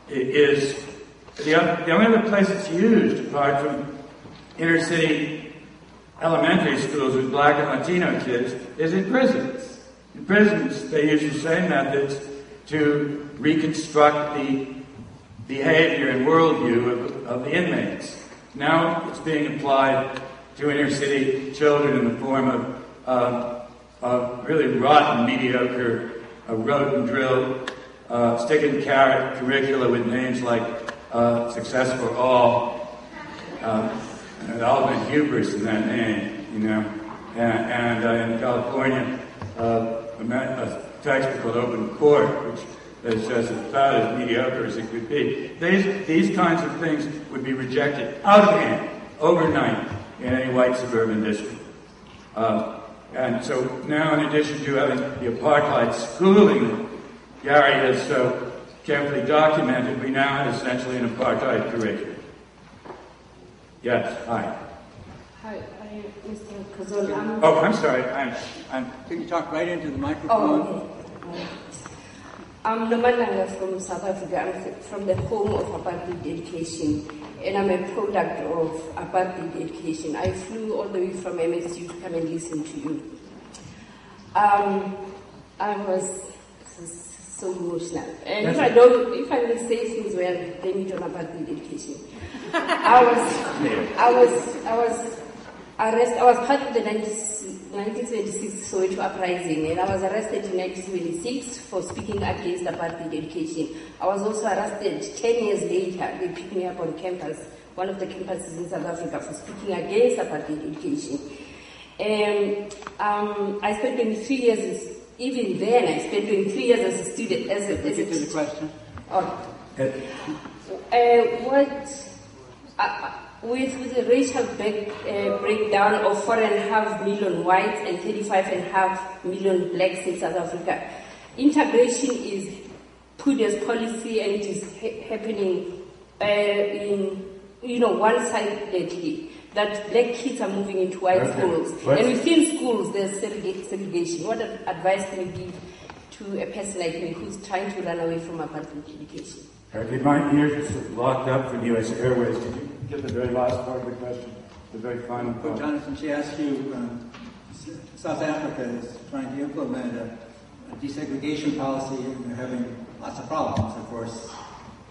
is the only other place it's used, apart from inner-city elementary schools with black and Latino kids, is in prisons. In prisons, they use the same methods to reconstruct behavior and worldview of the inmates. Now it's being applied to inner city children in the form of really rotten, mediocre, rote and drill, stick and carrot curricula with names like Success for All, and Alvin Hubris in that name, you know, and in California, a textbook called Open Court, which is just about as mediocre as it could be. These kinds of things would be rejected out of hand, overnight, in any white suburban district. And so now, in addition to having the apartheid schooling that Gary has so carefully documented, we now have essentially an apartheid curriculum. Yes, hi. Hi, Mr. Kozol. Oh, I'm sorry. Can you talk right into the microphone? Oh, okay. I'm Nomalanga from South Africa. I'm from the home of apartheid education, and I'm a product of apartheid education. I flew all the way from MSU to come and listen to you. I was so emotional. And if I will say things well, then you don't apartheid education. I was arrested. I was part of the 1976 Soweto uprising, and I was arrested in 1976 for speaking against apartheid education. I was also arrested 10 years later. They picked me up on campus, one of the campuses in South Africa, for speaking against apartheid education. And I spent 23 years. Even then, I spent 23 years as a student. Get to the question. With the racial breakdown of 4.5 million whites and 35.5 million blacks in South Africa, integration is put as policy, and it is happening one-sidedly. That black kids are moving into white schools, and within schools there's segregation. What advice can you give to a person like me who's trying to run away from apartheid education? Did my ears locked up from U.S. Airways? Did you get the very last part of the question? The very final part? Jonathan, she asked you, South Africa is trying to implement a desegregation policy, and they're having lots of problems, of course,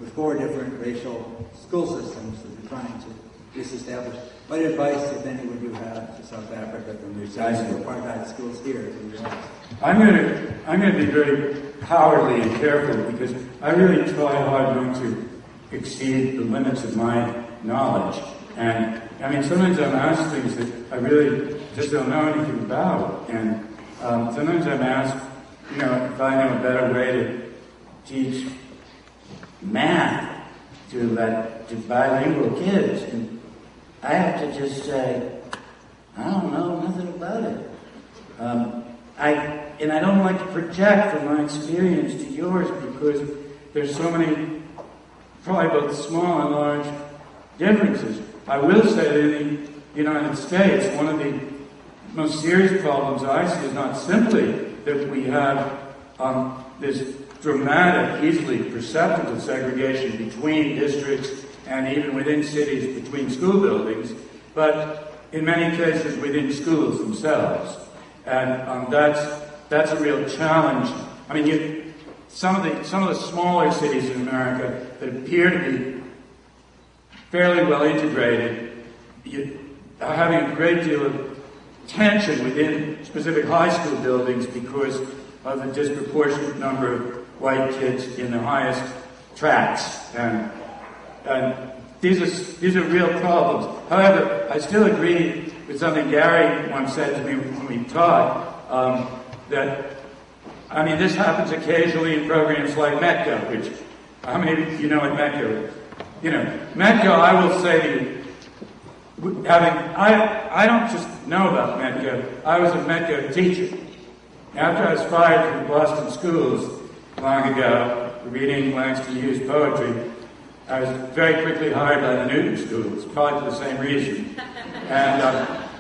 with 4 different racial school systems that they're trying to disestablish. What advice, if any, would you have to South Africa from your size of apartheid schools here in the U.S.? I'm going to be very cowardly and careful, because I really try hard not to exceed the limits of my knowledge. And I mean, sometimes I'm asked things that I really just don't know anything about. And sometimes I'm asked, if I know a better way to teach math to bilingual kids. And I have to just say, I don't know nothing about it. I don't like to project from my experience to yours, because there's so many, probably both small and large differences. I will say that in the United States, one of the most serious problems I see is not simply that we have this dramatic, easily perceptible segregation between districts and even within cities between school buildings, but in many cases within schools themselves. And that's a real challenge. I mean, some of the smaller cities in America that appear to be fairly well integrated are having a great deal of tension within specific high school buildings because of the disproportionate number of white kids in the highest tracts, and these are real problems. However, I still agree with something Gary once said to me when we taught, that, I mean, this happens occasionally in programs like METCO, which, how many of you know what METCO is? METCO, I will say to you, I don't just know about METCO, I was a METCO teacher. After I was fired from the Boston schools long ago for reading Langston Hughes' poetry, I was very quickly hired by the Newton schools, probably for the same reason. And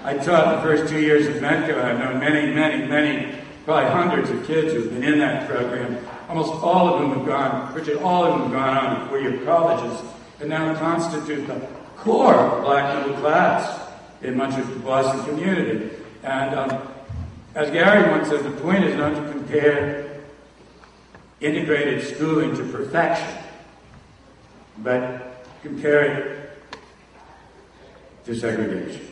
I taught the first 2 years of METCO. I've known many, probably hundreds of kids who've been in that program. Almost all of them have gone, virtually all of them have gone on to four-year colleges and now constitute the core of black middle class in much of the Boston community. And as Gary once said, the point is not to compare integrated schooling to perfection. but compare it to segregation.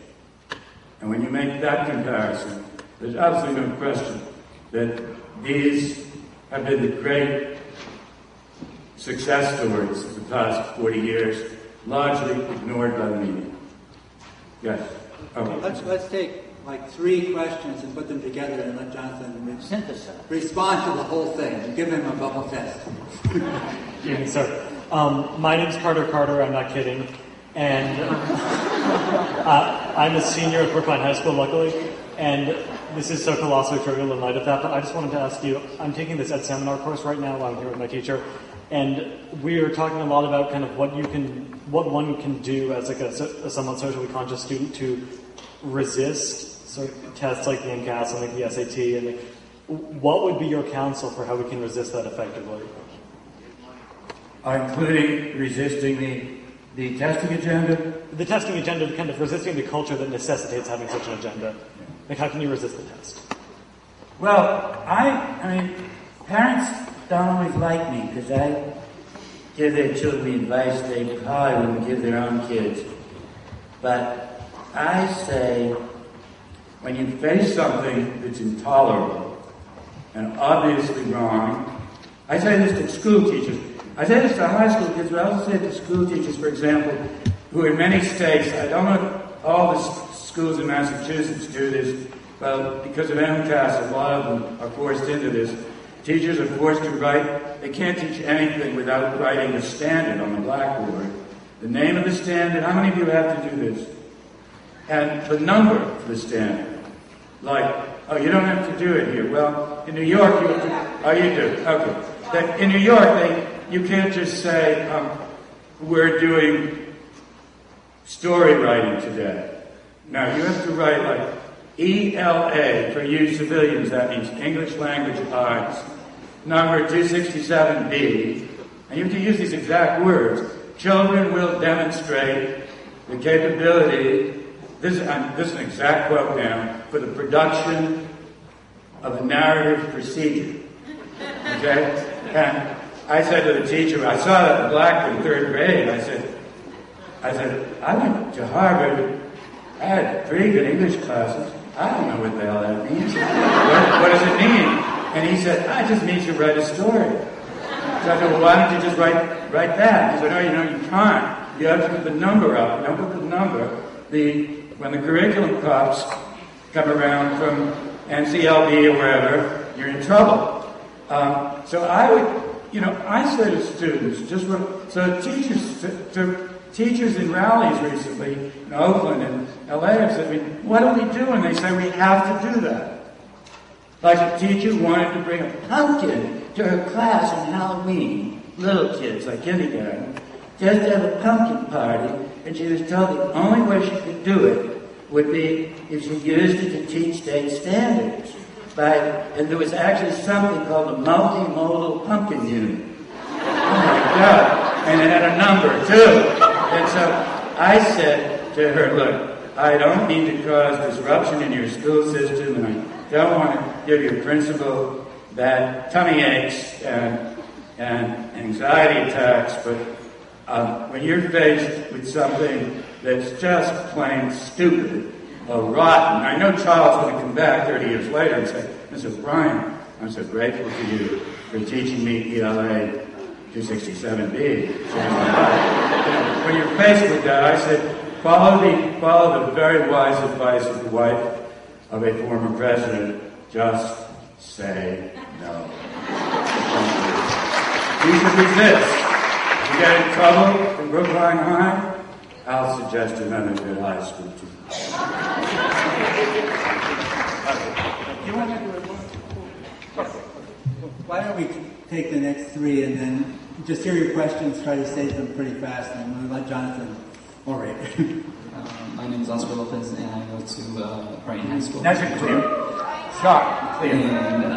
And when you make that comparison, there's absolutely no question that these have been the great success stories of the past 40 years, largely ignored by the media. Yes? Let's take like 3 questions and put them together and let Jonathan Synthesize. respond to the whole thing and give him a bubble test. Yeah, sorry. My name's Carter. I'm not kidding. And I'm a senior at Brookline High School, luckily. And this is so colossally trivial in light of that, but I just wanted to ask you, I'm taking this Ed Seminar course right now while I'm here with my teacher, and we are talking a lot about kind of what one can do as like a somewhat socially conscious student to resist sort of tests like the MCAS and like the SAT, and like, what would be your counsel for how we can resist that effectively? Including resisting the testing agenda? The testing agenda, kind of resisting the culture that necessitates having such an agenda. Like, how can you resist the test? Well, I mean, parents don't always like me because I give their children advice they probably wouldn't give their own kids. But I say, When you face something that's intolerable and obviously wrong, I say this to school teachers. I say this to high school kids, but I also say it to school teachers, for example, who in many states, I don't know if all the schools in Massachusetts do this, but because of MCAS, a lot of them are forced into this. Teachers are forced to write, they can't teach anything without writing the standard on the blackboard. The name of the standard, how many of you have to do this? And the number for the standard. Like, oh, you don't have to do it here. Well, in New York, you have to, oh, you do, okay. In New York, you can't just say, we're doing story writing today. No, you have to write like ELA, for you civilians, that means English Language Arts, number 267B, and you have to use these exact words. Children will demonstrate the capability, this is an exact quote now, for the production of a narrative procedure. Okay? And I said to the teacher, I saw that in Blackboard in 3rd grade, I said, I went to Harvard, I had pretty good English classes. I don't know what the hell that means. What does it mean? And he said, it just means you write a story. So I said, well, why don't you just write that? He said, no, you can't. You have to put the number up. You don't put the number. When the curriculum cops come around from NCLB or wherever, you're in trouble. So I would, I say to students, teachers in rallies recently in Oakland and LA have said, what do we do? And they say, we have to do that. Like a teacher wanted to bring a pumpkin to her class on Halloween, little kids, like kindergarten, just to have a pumpkin party, and she was told the only way she could do it would be if she used it to teach state standards. And there was actually something called a multimodal pumpkin unit. Oh my God. And it had a number, too. And so I said to her, look, I don't mean to cause disruption in your school system, and I don't want to give your principal bad tummy aches and anxiety attacks, but when you're faced with something that's just plain stupid or rotten, I know Charles is going to come back 30 years later and say, Mr. O'Brien, I'm so grateful to you for teaching me ELA 267B. When you're faced with that, I said, follow the very wise advice of the wife of a former president. Just say no. You should resist. If you get in trouble in Brookline High, I'll suggest another good high school teacher. Why don't we take the next 3 and then just hear your questions, try to state them pretty fast, and we'll let Jonathan orate. My name is Oscar Lopez, and I go to Brighton High School. That's it, clear. Sharp, clear. And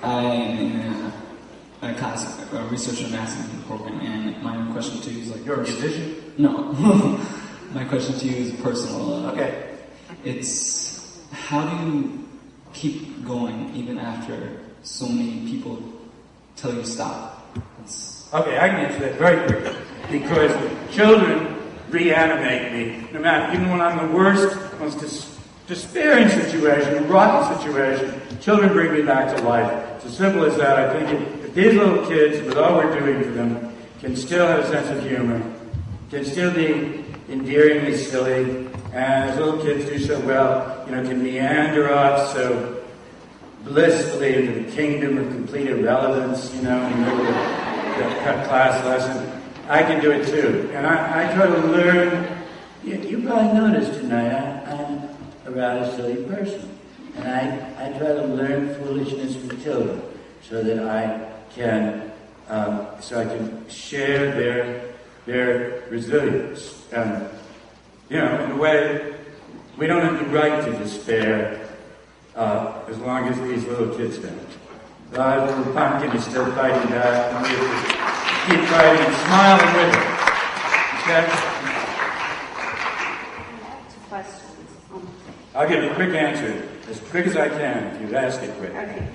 I am in a research and master's program, and my question to you is like... You're a musician? No. My question to you is personal. Okay. It's, how do you keep going even after so many people tell you stop? Okay, I can answer that very quickly. because children reanimate me. No matter, even when I'm the worst, most despairing situation, rotten situation, children bring me back to life. It's as simple as that. I think if these little kids, with all we're doing to them, can still have a sense of humor, can still be endearingly silly, and as little kids do so well, can meander off so blissfully into the kingdom of complete irrelevance, in the middle of the class lesson. I can do it too. And I try to learn. You probably noticed tonight, I'm a rather silly person. And I try to learn foolishness from children so that I can share their resilience. And, in a way, we don't have the right to despair as long as these little kids don't. The little pumpkin is still fighting back, and we have to keep fighting and smiling with it. Okay? Two questions. I'll give you a quick answer, as quick as I can, if you ask it quick. Okay.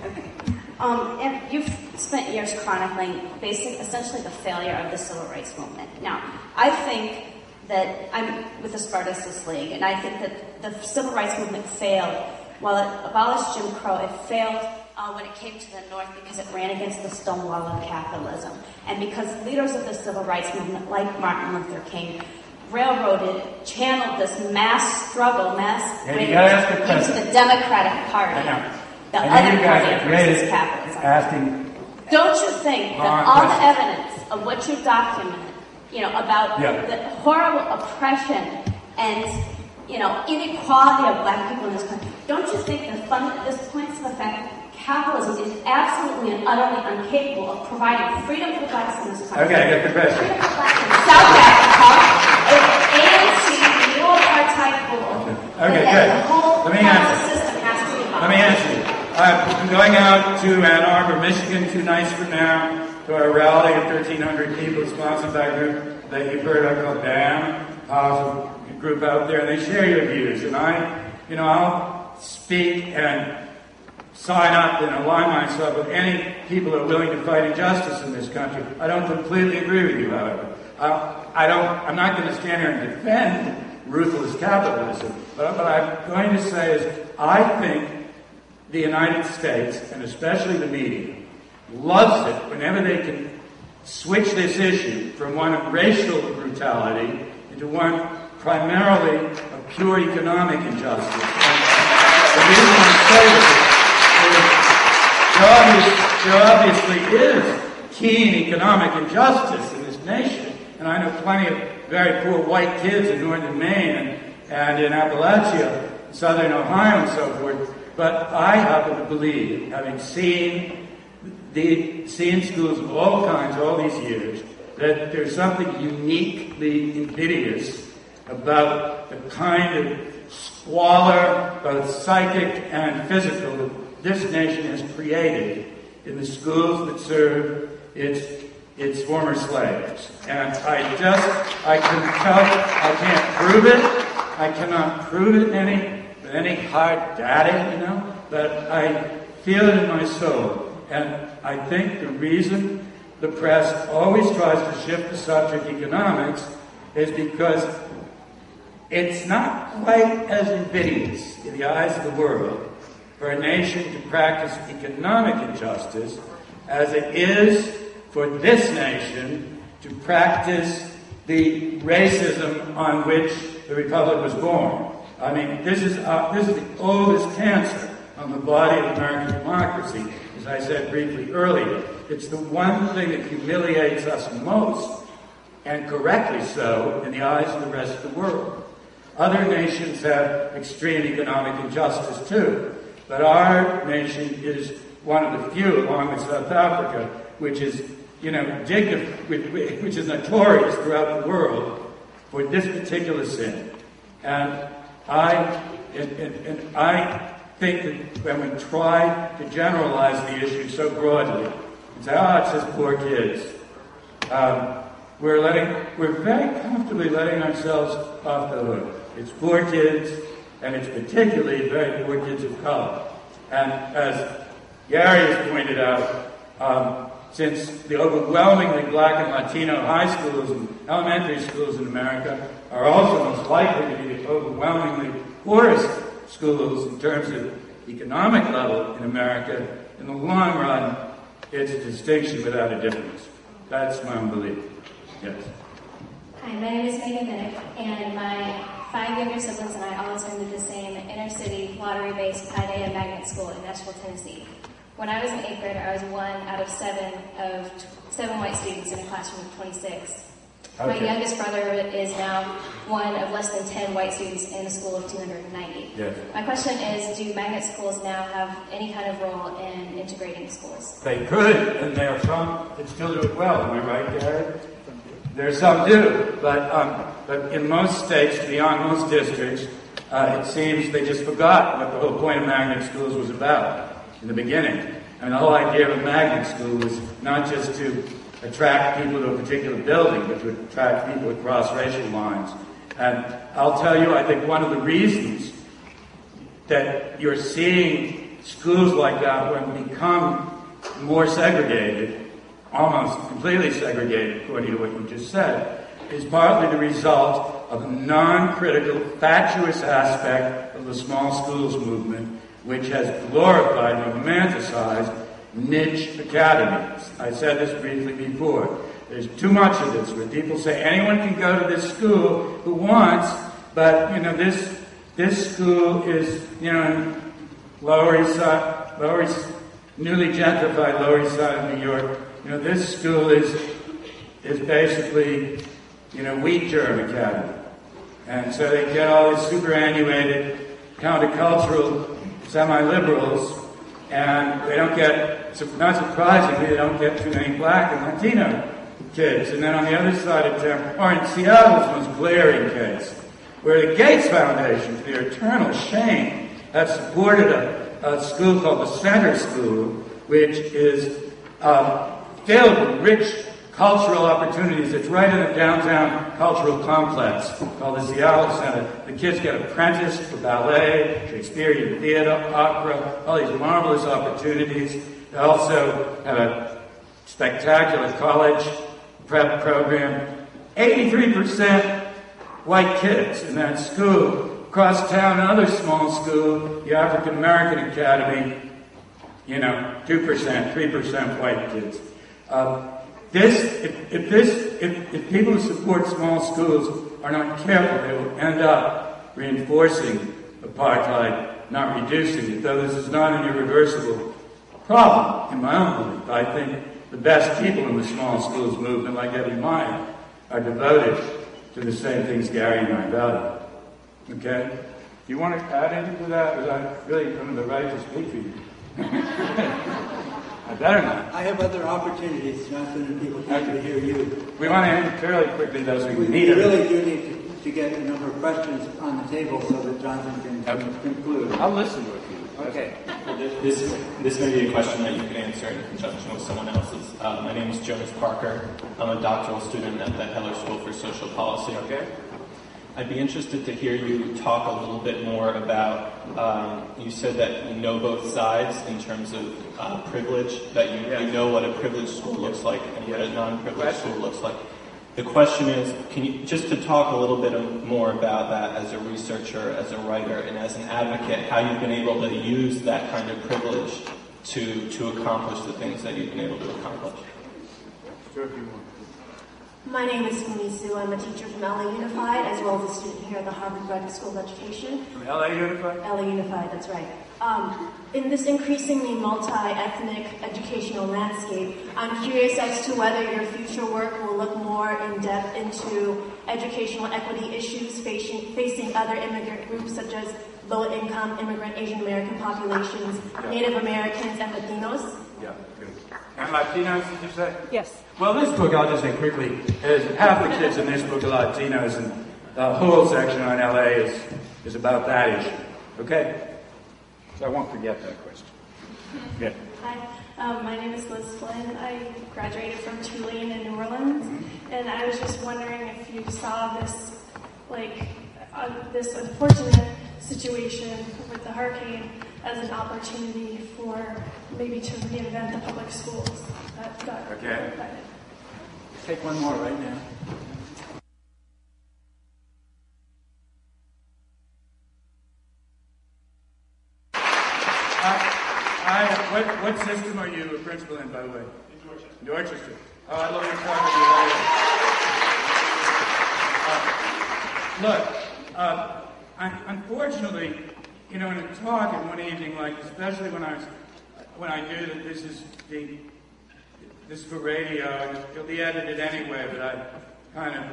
And you've spent years chronicling essentially the failure of the civil rights movement. Now, I think that I'm with the Spartacus League, and I think that the civil rights movement failed. While it abolished Jim Crow, it failed when it came to the North because it ran against the stone wall of capitalism. And because leaders of the civil rights movement, like Martin Luther King, railroaded, channeled this mass struggle, into the Democratic Party. The other party versus capitalism. Don't you think that all the evidence of what you've documented, about the horrible oppression and, inequality of black people in this country, don't you think that this points to the fact that capitalism is absolutely and utterly incapable of providing freedom for blacks in this country? Okay, I got the question. Freedom for blacks in South Africa, ANC, the old apartheid rule. Okay, good. The whole Let me answer. system has to be abolished. Let me answer you. I'm going out to Ann Arbor, Michigan 2 nights from now to a rally of 1,300 people sponsored by a group that you've heard of called BAM, powerful group out there, and they share your views. And I'll speak and sign up and align myself with any people who are willing to fight injustice in this country. I don't completely agree with you, however. I'm not going to stand here and defend ruthless capitalism, but what I'm going to say is I think the United States, and especially the media, loves it whenever they can switch this issue from one of racial brutality into one primarily of pure economic injustice. And the reason I say this is there obviously is keen economic injustice in this nation, and I know plenty of very poor white kids in northern Maine and in Appalachia, southern Ohio and so forth, but I happen to believe, having seen schools of all kinds all these years, that there's something uniquely invidious about the kind of squalor, both psychic and physical, that this nation has created in the schools that serve its former slaves. And I can't prove it. I cannot prove it with any hard data, but I feel it in my soul. And I think the reason the press always tries to shift the subject economics is because it's not quite as invidious in the eyes of the world for a nation to practice economic injustice as it is for this nation to practice the racism on which the Republic was born. I mean, this is the oldest cancer on the body of American democracy. As I said briefly earlier, it's the one thing that humiliates us most, and correctly so, in the eyes of the rest of the world. Other nations have extreme economic injustice too, but our nation is one of the few, along with South Africa, which is, which is notorious throughout the world for this particular sin. And I think that when we try to generalize the issue so broadly and say, it's just poor kids, we're very comfortably letting ourselves off the hook. It's poor kids, and it's particularly very poor kids of color. And as Gary has pointed out, since the overwhelmingly black and Latino high schools and elementary schools in America are also most likely to be the overwhelmingly poorest schools in terms of economic level in America, in the long run, it's a distinction without a difference. That's my own belief. Yes. Hi, my name is Megan Minnick, and my 5 younger siblings and I all attended the same inner-city, lottery-based Pi Dea magnet school in Nashville, Tennessee. When I was an 8th grader, I was one out of seven white students in a classroom of 26. Okay. My youngest brother is now one of less than 10 white students in a school of 290. Yes. My question is, do magnet schools now have any kind of role in integrating schools? They could, and there are some that still do it well. Am I right, Gary? There are some do, but in most states, beyond most districts, it seems they just forgot what the whole point of magnet schools was about in the beginning. And the whole idea of a magnet school was not just to attract people to a particular building, but to attract people across racial lines. And I'll tell you, I think one of the reasons that you're seeing schools like that when become more segregated, almost completely segregated, according to what you just said, is partly the result of a non-critical, fatuous aspect of the small schools movement, which has glorified and romanticized niche academies. I said this briefly before. There's too much of this, where people say anyone can go to this school who wants, but this school is in Lower East Side, newly gentrified Lower East Side of New York. This school is basically wheat germ academy, and so they get all these superannuated countercultural semi-liberals. And they don't get, not surprisingly, they don't get too many black and Latino kids. And then on the other side of town, or in Seattle's most glaring case, where the Gates Foundation, to their eternal shame, have supported a school called the Center School, which is filled with rich cultural opportunities. It's right in the downtown cultural complex called the Seattle Center. The kids get apprenticed for ballet, Shakespearean theater, opera, all these marvelous opportunities. They also have a spectacular college prep program. 83% white kids in that school. Across town, another small school, the African American Academy, 2%, 3% white kids. If people who support small schools are not careful, they will end up reinforcing apartheid, not reducing it, though this is not an irreversible problem, in my own belief. I think the best people in the small schools movement, like Eddie Meyer, are devoted to the same things Gary and I value. Okay? Do you want to add anything to that? Because I really don't have the right to speak for you. I better not. I have other opportunities, Jonathan, and people need to hear you. We want to end fairly quickly, though, so we need it. We really do need to get a number of questions on the table so that Jonathan can conclude. I'll listen with you. Okay. Well, this may be a question that you can answer in conjunction with someone else's. My name is Jonas Parker. I'm a doctoral student at the Heller School for Social Policy. Okay. I'd be interested to hear you talk a little bit more about, you said that you know both sides in terms of privilege, that you know what a privileged school looks like and what a non-privileged school looks like. The question is, can you just to talk a little bit more about that as a researcher, as a writer, and as an advocate, how you've been able to use that kind of privilege to accomplish the things that you've been able to accomplish? Sure, if you want. My name is Munisu. I'm a teacher from LA Unified, as well as a student here at the Harvard Graduate School of Education. From LA Unified? LA Unified, that's right. In this increasingly multi-ethnic educational landscape, I'm curious as to whether your future work will look more in depth into educational equity issues facing other immigrant groups such as low-income immigrant Asian American populations, Native Americans, and Latinos. Yeah, good. And Latinos, did you say? Yes. Well, this book, I'll just say quickly, is half the kids in this book are Latinos, and the whole section on LA is about that issue. Okay? So I won't forget that question. Yeah. Hi, my name is Liz Flynn. I graduated from Tulane in New Orleans, and I was just wondering if you saw this, this unfortunate situation with the hurricane as an opportunity for maybe to reinvent the public schools that got affected. Take one more right now. What system are you a principal in, by the way? In Dorchester. Oh, I'd love to talk to you later. Look, unfortunately, in a talk in one evening, like especially when I knew that this is for radio, and it'll be edited anyway, but I kind of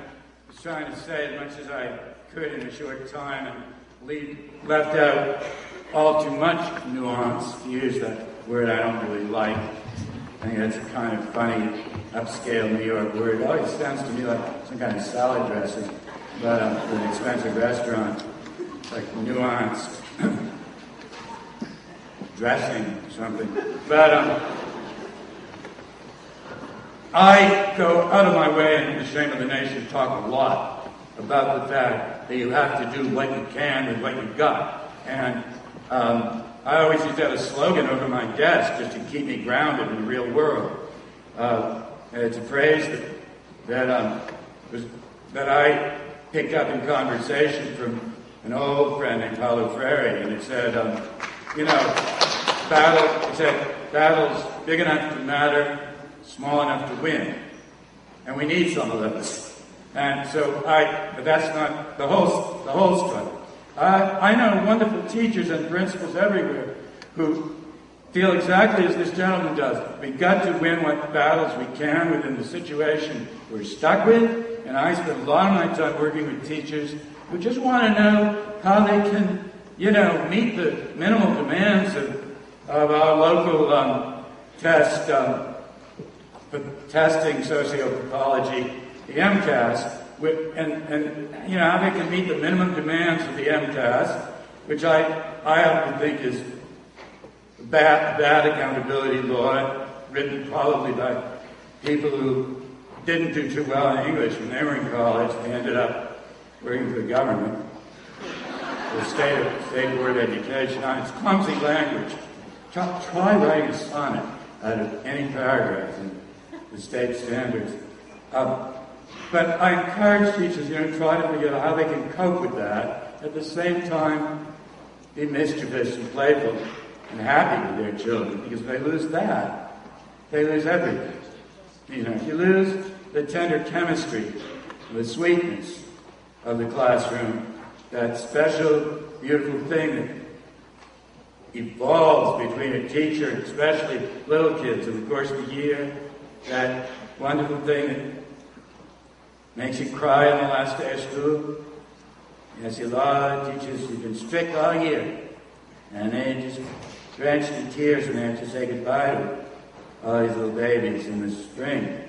was trying to say as much as I could in a short time and left out all too much nuance, to use that word I don't really like. I think that's a kind of funny, upscale New York word. It always sounds to me like some kind of salad dressing, but for an expensive restaurant. It's like nuanced dressing or something. But I go out of my way, in the shame of the nation, to talk a lot about the fact that you have to do what you can with what you've got. And I always used to have a slogan over my desk just to keep me grounded in the real world. And it's a phrase that I picked up in conversation from an old friend named Paulo Freire, and it said, battles big enough to matter, small enough to win. And we need some of those. And so that's not the whole struggle. I know wonderful teachers and principals everywhere who feel exactly as this gentleman does. We've got to win what battles we can within the situation we're stuck with. And I spend a lot of my time working with teachers who just want to know how they can, meet the minimal demands of our local testing sociopathology, the MCAS, and how they can meet the minimum demands of the MCAS, which I happen to think is bad accountability law, written probably by people who didn't do too well in English when they were in college. They ended up working for the government, the state board of education. It's clumsy language. Try writing a sonnet out of any paragraph in the state standards. But I encourage teachers, try to figure out how they can cope with that. At the same time, be mischievous and playful and happy with their children. Because if they lose that, they lose everything. If you lose the tender chemistry, the sweetness of the classroom, that special, beautiful thing that evolves between a teacher, especially little kids, over the course of the year, that wonderful thing that makes you cry on the last day of school. I see a lot of teachers who've been strict all year, and they just drenched in tears when they have to say goodbye to all these little babies in the spring.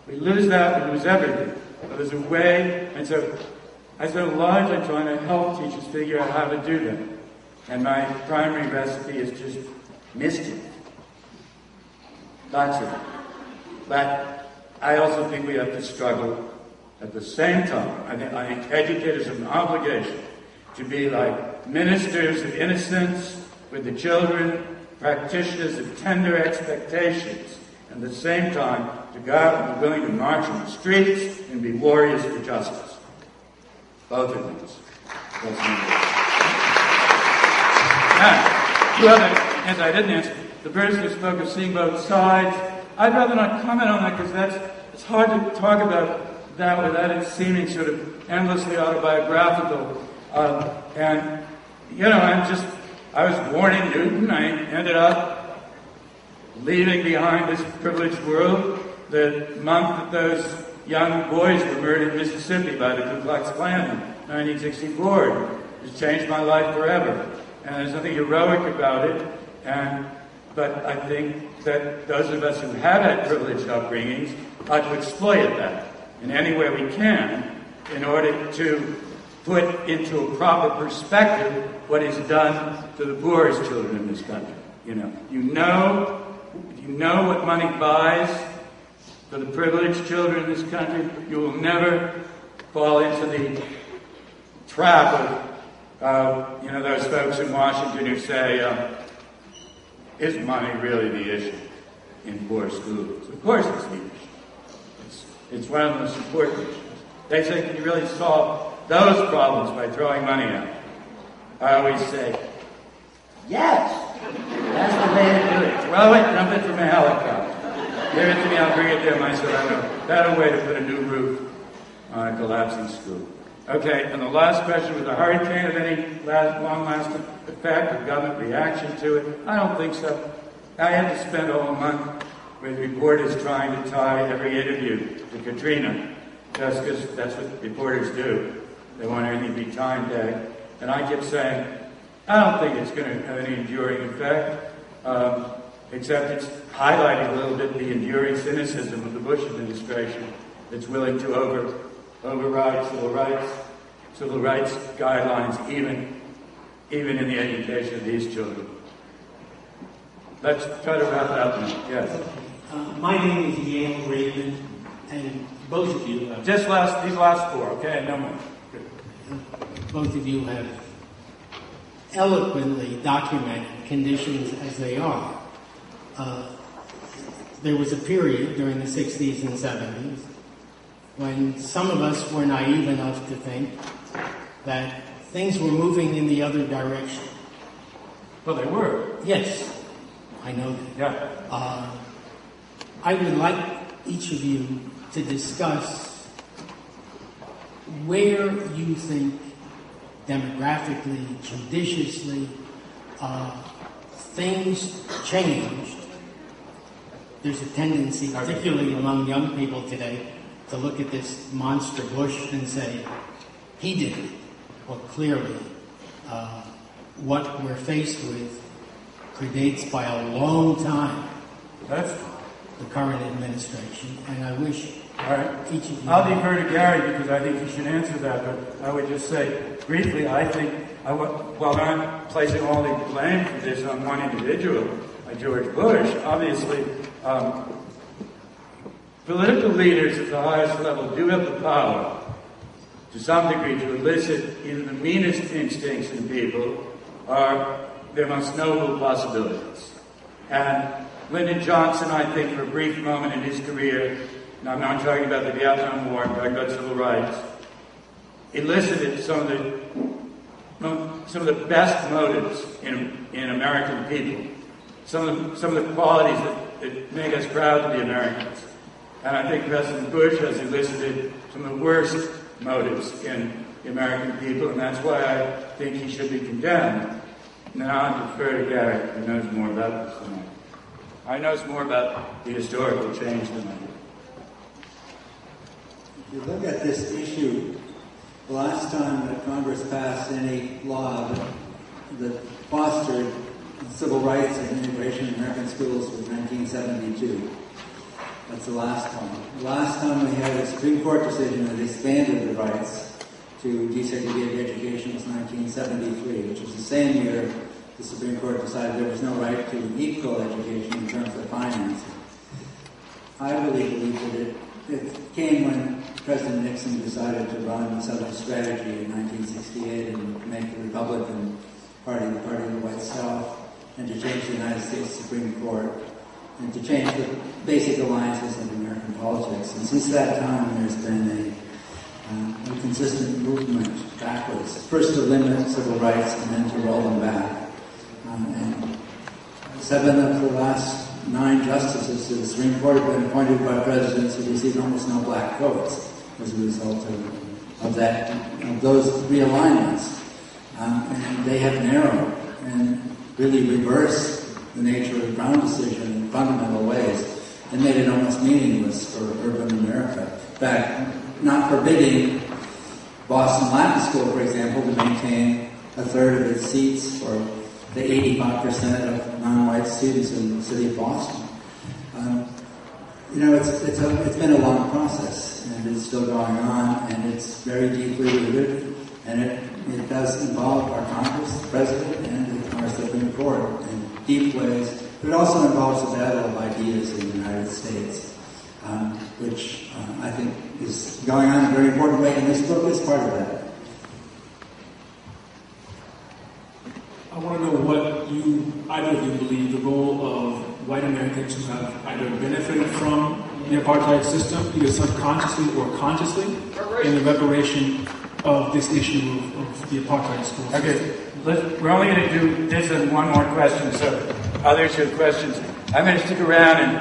We lose that, we lose everything. But there's a way, and so I spent a lot of time trying to help teachers figure out how to do that. And my primary recipe is just mischief. Lots of it. But I also think we have to struggle at the same time. I think educators have an obligation to be like ministers of innocence with the children, practitioners of tender expectations, and at the same time to go out and be willing to march in the streets and be warriors for justice. Both of these. Two other things I didn't answer. The person who spoke of seeing both sides. I'd rather not comment on that because it's hard to talk about that without it seeming sort of endlessly autobiographical. I was born in Newton. I ended up leaving behind this privileged world the month that those young boys were murdered in Mississippi by the Ku Klux Klan in 1964. It's changed my life forever. And there's nothing heroic about it. But I think that those of us who have had privileged upbringings ought to exploit that in any way we can in order to put into a proper perspective what is done to the poorest children in this country. You know what money buys for the privileged children in this country, you will never fall into the trap Those folks in Washington who say, is money really the issue in poor schools? Of course it's the issue. It's one of the most important issues. They say, can you really solve those problems by throwing money at them? I always say, yes. That's the way to do it. Throw it, dump it from a helicopter. Give it to me, I'll bring it there myself. I know a better way to put a new roof on a collapsing school. Okay, and the last question, was a hurricane of any long-lasting effect or government reaction to it? I don't think so. I had to spend a whole month with reporters trying to tie every interview to Katrina, just because that's what reporters do. They want everything to be time-tagged. And I kept saying, I don't think it's going to have any enduring effect, except it's highlighting a little bit the enduring cynicism of the Bush administration that's willing to override civil rights guidelines, even in the education of these children. Let's try to wrap it up now. Yes. My name is Yale Raymond, and both of you have... Just these last four, okay? No more. Both of you have eloquently documented conditions as they are. There was a period during the 60s and 70s when some of us were naive enough to think that things were moving in the other direction. Well, they were. Yes, I know that. Yeah. I would like each of you to discuss where you think demographically, judiciously, things changed. There's a tendency, particularly among young people today, to look at this monster Bush and say, he did it. Well, clearly, what we're faced with predates by a long time the current administration, and I wish each of you... I'll defer to Gary because I think he should answer that, but I would just say, briefly, I think, while I'm placing all the blame for this on one individual, George Bush, obviously, political leaders at the highest level do have the power, to some degree, to elicit even the meanest instincts in people or their most noble possibilities. And Lyndon Johnson, I think, for a brief moment in his career, and I'm not talking about the Vietnam War, I'm talking about civil rights, elicited some of the best motives in American people, some of the qualities that make us proud to be Americans. And I think President Bush has elicited some of the worst motives in the American people, and that's why I think he should be condemned. Now I defer to Gary, who knows more about this than I knows more about the historical change than I do. If you look at this issue, the last time that Congress passed any law that fostered civil rights and integration in American schools was 1972. That's the last time. The last time we had a Supreme Court decision that expanded the rights to desegregated education was 1973, which was the same year the Supreme Court decided there was no right to equal education in terms of financing. I really believe that it came when President Nixon decided to run the Southern Strategy in 1968 and make the Republican Party the party of the White South, and to change the United States Supreme Court, and to change the basic alliances of American politics. And since that time, there's been a consistent movement backwards. First to limit civil rights, and then to roll them back. And 7 of the last 9 justices to the Supreme Court have been appointed by presidents who received almost no black votes as a result of those realignments. And they have narrowed and really reversed the nature of the Brown decision in fundamental ways and made it almost meaningless for urban America. In fact, not forbidding Boston Latin School, for example, to maintain a third of its seats for the 85% of non-white students in the city of Boston. It's been a long process, and it's still going on, and it's very deeply rooted, and it does involve our Congress, the President, and our Supreme Court in deep ways. But it also involves a battle of ideas in the United States, which I think is going on in a very important way, and this book is part of that. want to know what either of you believe the role of white Americans who have either benefited from the apartheid system, either subconsciously or consciously, in the reparation of this issue of the apartheid school system. Okay, we're only going to do this and one more question, so others have questions. I'm going to stick around, and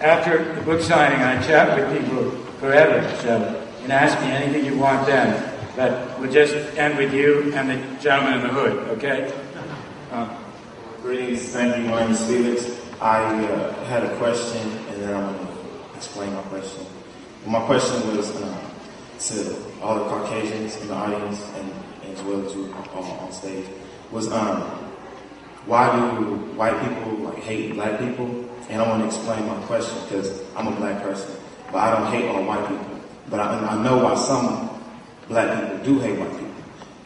after the book signing, I chat with people forever, so you can ask me anything you want then. But we'll just end with you and the gentleman in the hood, okay? Greetings, thank you. My name is Felix. I had a question, and then I'm going to explain my question. My question was to all the Caucasians in the audience and as well as you on stage, was why do white people hate black people? And I want to explain my question because I'm a black person, but I don't hate all white people. But I know why some black people do hate white people.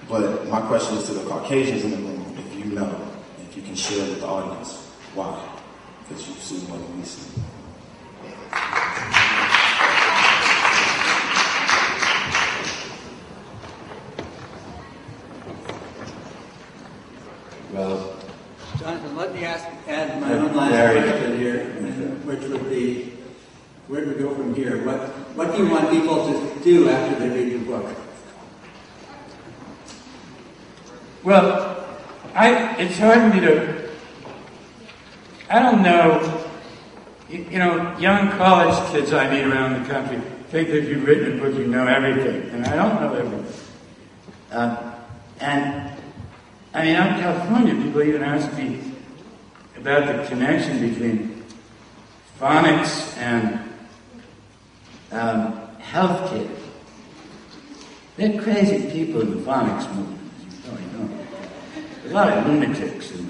But my question is to the Caucasians in the room, if you know, if you can share with the audience, why? Because you see more than we see. Well, Jonathan, let me add my own last question here, which would be, where do we go from here? What do you want people to do after they read your book? Well, it's hard for me to, I don't know, young college kids I meet around the country think that if you've written a book, you know everything, and I don't know everything. Out in California, people even ask me about the connection between phonics and healthcare. They're crazy people in the phonics movement, as you probably know. There's a lot of lunatics, and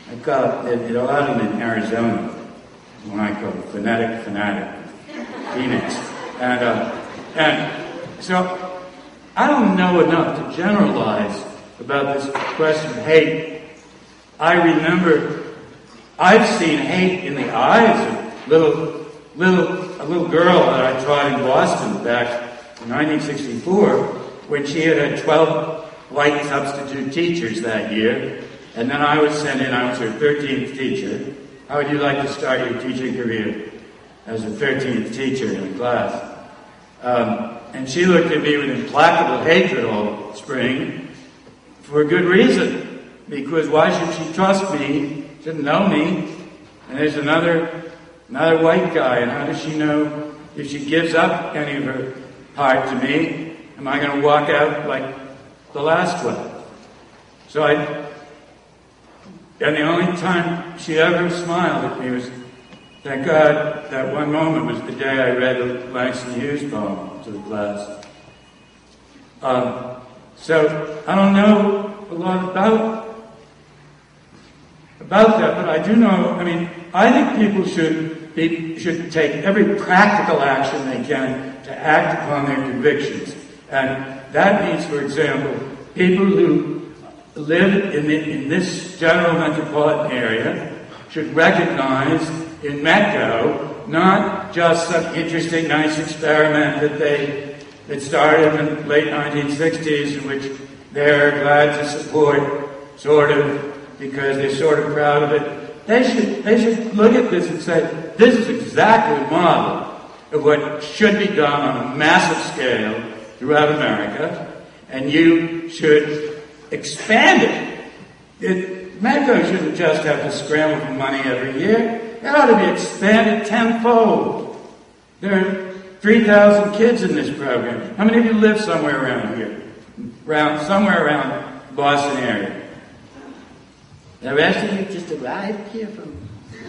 there are a lot of them in Arizona, what I call fanatic Phoenix. And so I don't know enough to generalize about this question of hate. I remember I've seen hate in the eyes of a little girl that I taught in Boston back in 1964 when she had 12 white substitute teachers that year, and then I was sent in. I was her 13th teacher. How would you like to start your teaching career as a 13th teacher in a class? And she looked at me with implacable hatred all spring, for a good reason, because why should she trust me? She doesn't know me. And there's another white guy, and how does she know if she gives up any of her heart to me, am I going to walk out like the last one? And the only time she ever smiled at me was, thank God, that one moment was the day I read Langston Hughes' poem to the class. So I don't know a lot about that, but I do know, I think people should take every practical action they can to act upon their convictions. And that means, for example, people who live in this general metropolitan area should recognize in Metco not just some interesting, nice experiment that started in the late 1960s, in which they're glad to support, sort of, because they're sort of proud of it. They should look at this and say, this is exactly a model of what should be done on a massive scale throughout America, and you should expand it. Metco shouldn't just have to scramble for money every year. It ought to be expanded tenfold. There are 3,000 kids in this program. How many of you live somewhere around here? Somewhere around the Boston area? The rest of you just arrived here from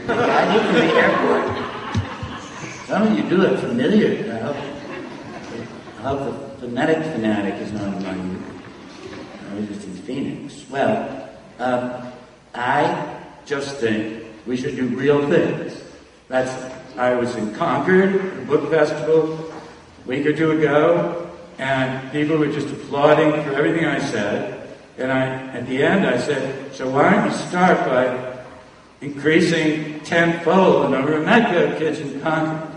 the airport. Some of you do look familiar. I hope the phonetic fanatic is not among you. I was just in Phoenix. Well, I just think we should do real things. I was in Concord, the book festival, a week or two ago, and people were just applauding for everything I said. And at the end, I said, so why don't you start by increasing tenfold the number of Metco kids in Concord?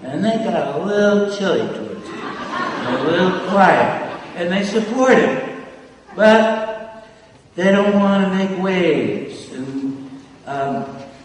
And they got a little chilly towards it, a little quiet, and they supported. But They don't want to make waves. And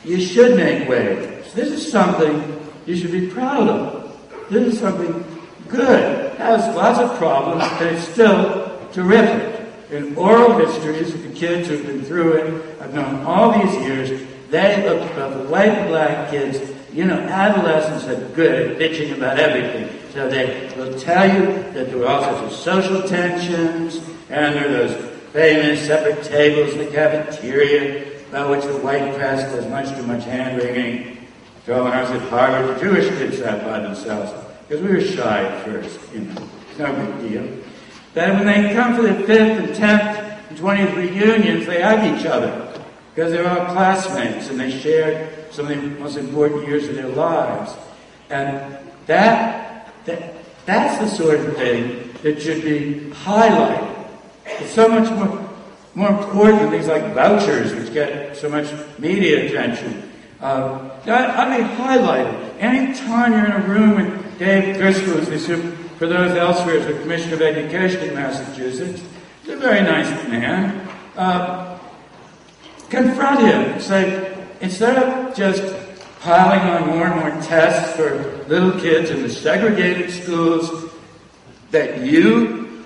you should make waves. This is something you should be proud of. This is something good. It has lots of problems, but it's still terrific. In oral histories of the kids who've been through it, I've known all these years, they, of white and black kids, adolescents are good at bitching about everything. So they will tell you that there were all sorts of social tensions, and there are those famous separate tables in the cafeteria about which the white press does much too much hand-wringing. So when I was at Harvard, the Jewish kids sat by themselves, because we were shy at first, It's no big deal. Then when they come for the 5th and 10th and 20th reunions, they hug each other, because they're all classmates, and they shared some of the most important years of their lives. And that's the sort of thing that should be highlighted. It's so much more important than things like vouchers, which get so much media attention. I'd be highlighted. Any time you're in a room with Dave Driscoll, who's for those elsewhere, is the Commissioner of Education in Massachusetts. He's a very nice man. Confront him and say, instead of just piling on more and more tests for little kids in the segregated schools that you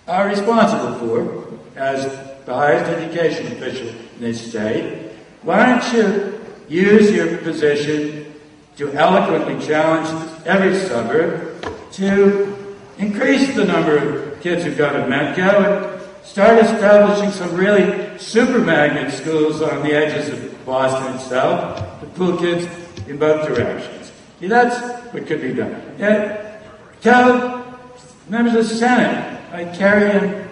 are responsible for as the highest education official in this state, why don't you use your position to eloquently challenge every suburb to increase the number of kids who go to Metco and start establishing some really super magnet schools on the edges of Boston itself to pull kids in both directions. See, that's what could be done. Tell members of the Senate, like Kerry and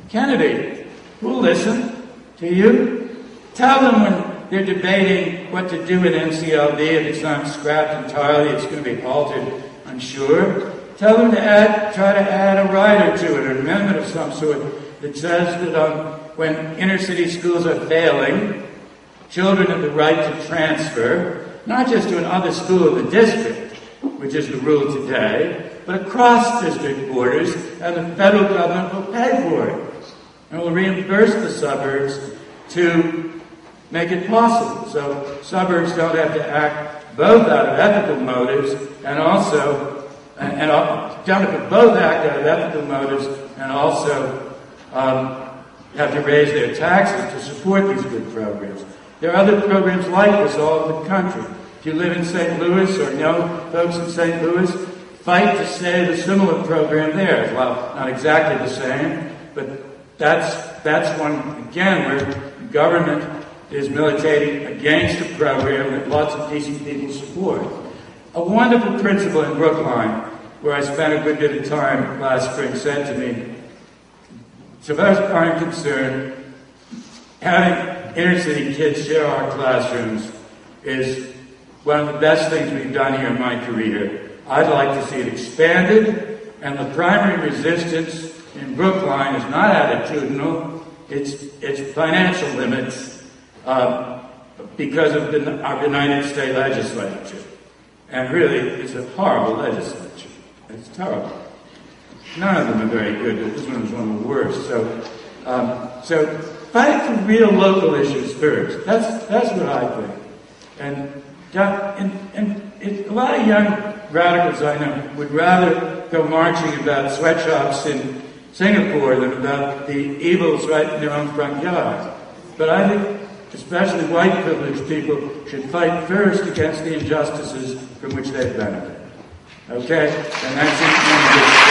Kennedy, who'll listen to you. Tell them when they're debating what to do with NCLD, if it's not scrapped entirely, it's going to be altered, I'm sure. Tell them to try to add a rider to it, an amendment of some sort that says that when inner city schools are failing, children have the right to transfer, not just to another school in the district, which is the rule today, but across district borders, and the federal government will pay for it. And will reimburse the suburbs to make it possible. So suburbs don't have to act both out of ethical motives and also both act out of ethical motives and also have to raise their taxes to support these good programs. There are other programs like this all over the country. If you live in St. Louis or know folks in St. Louis, fight to save a similar program there. Well, not exactly the same, but that's one, again, where government is militating against a program that lots of decent people support. A wonderful principal in Brookline, where I spent a good bit of time last spring, said to me, so far as I'm concerned, having inner city kids share our classrooms is one of the best things we've done here in my career. I'd like to see it expanded, and the primary resistance in Brookline is not attitudinal, it's financial limits because of our United States legislature. And really, it's a horrible legislature. It's terrible. None of them are very good, but this one is one of the worst. So fight for real local issues first. That's what I think. And a lot of young radicals I know would rather go marching about sweatshops in Singapore than about the evils right in their own front yard. But I think especially white privileged people should fight first against the injustices from which they benefit. Okay? And that's it.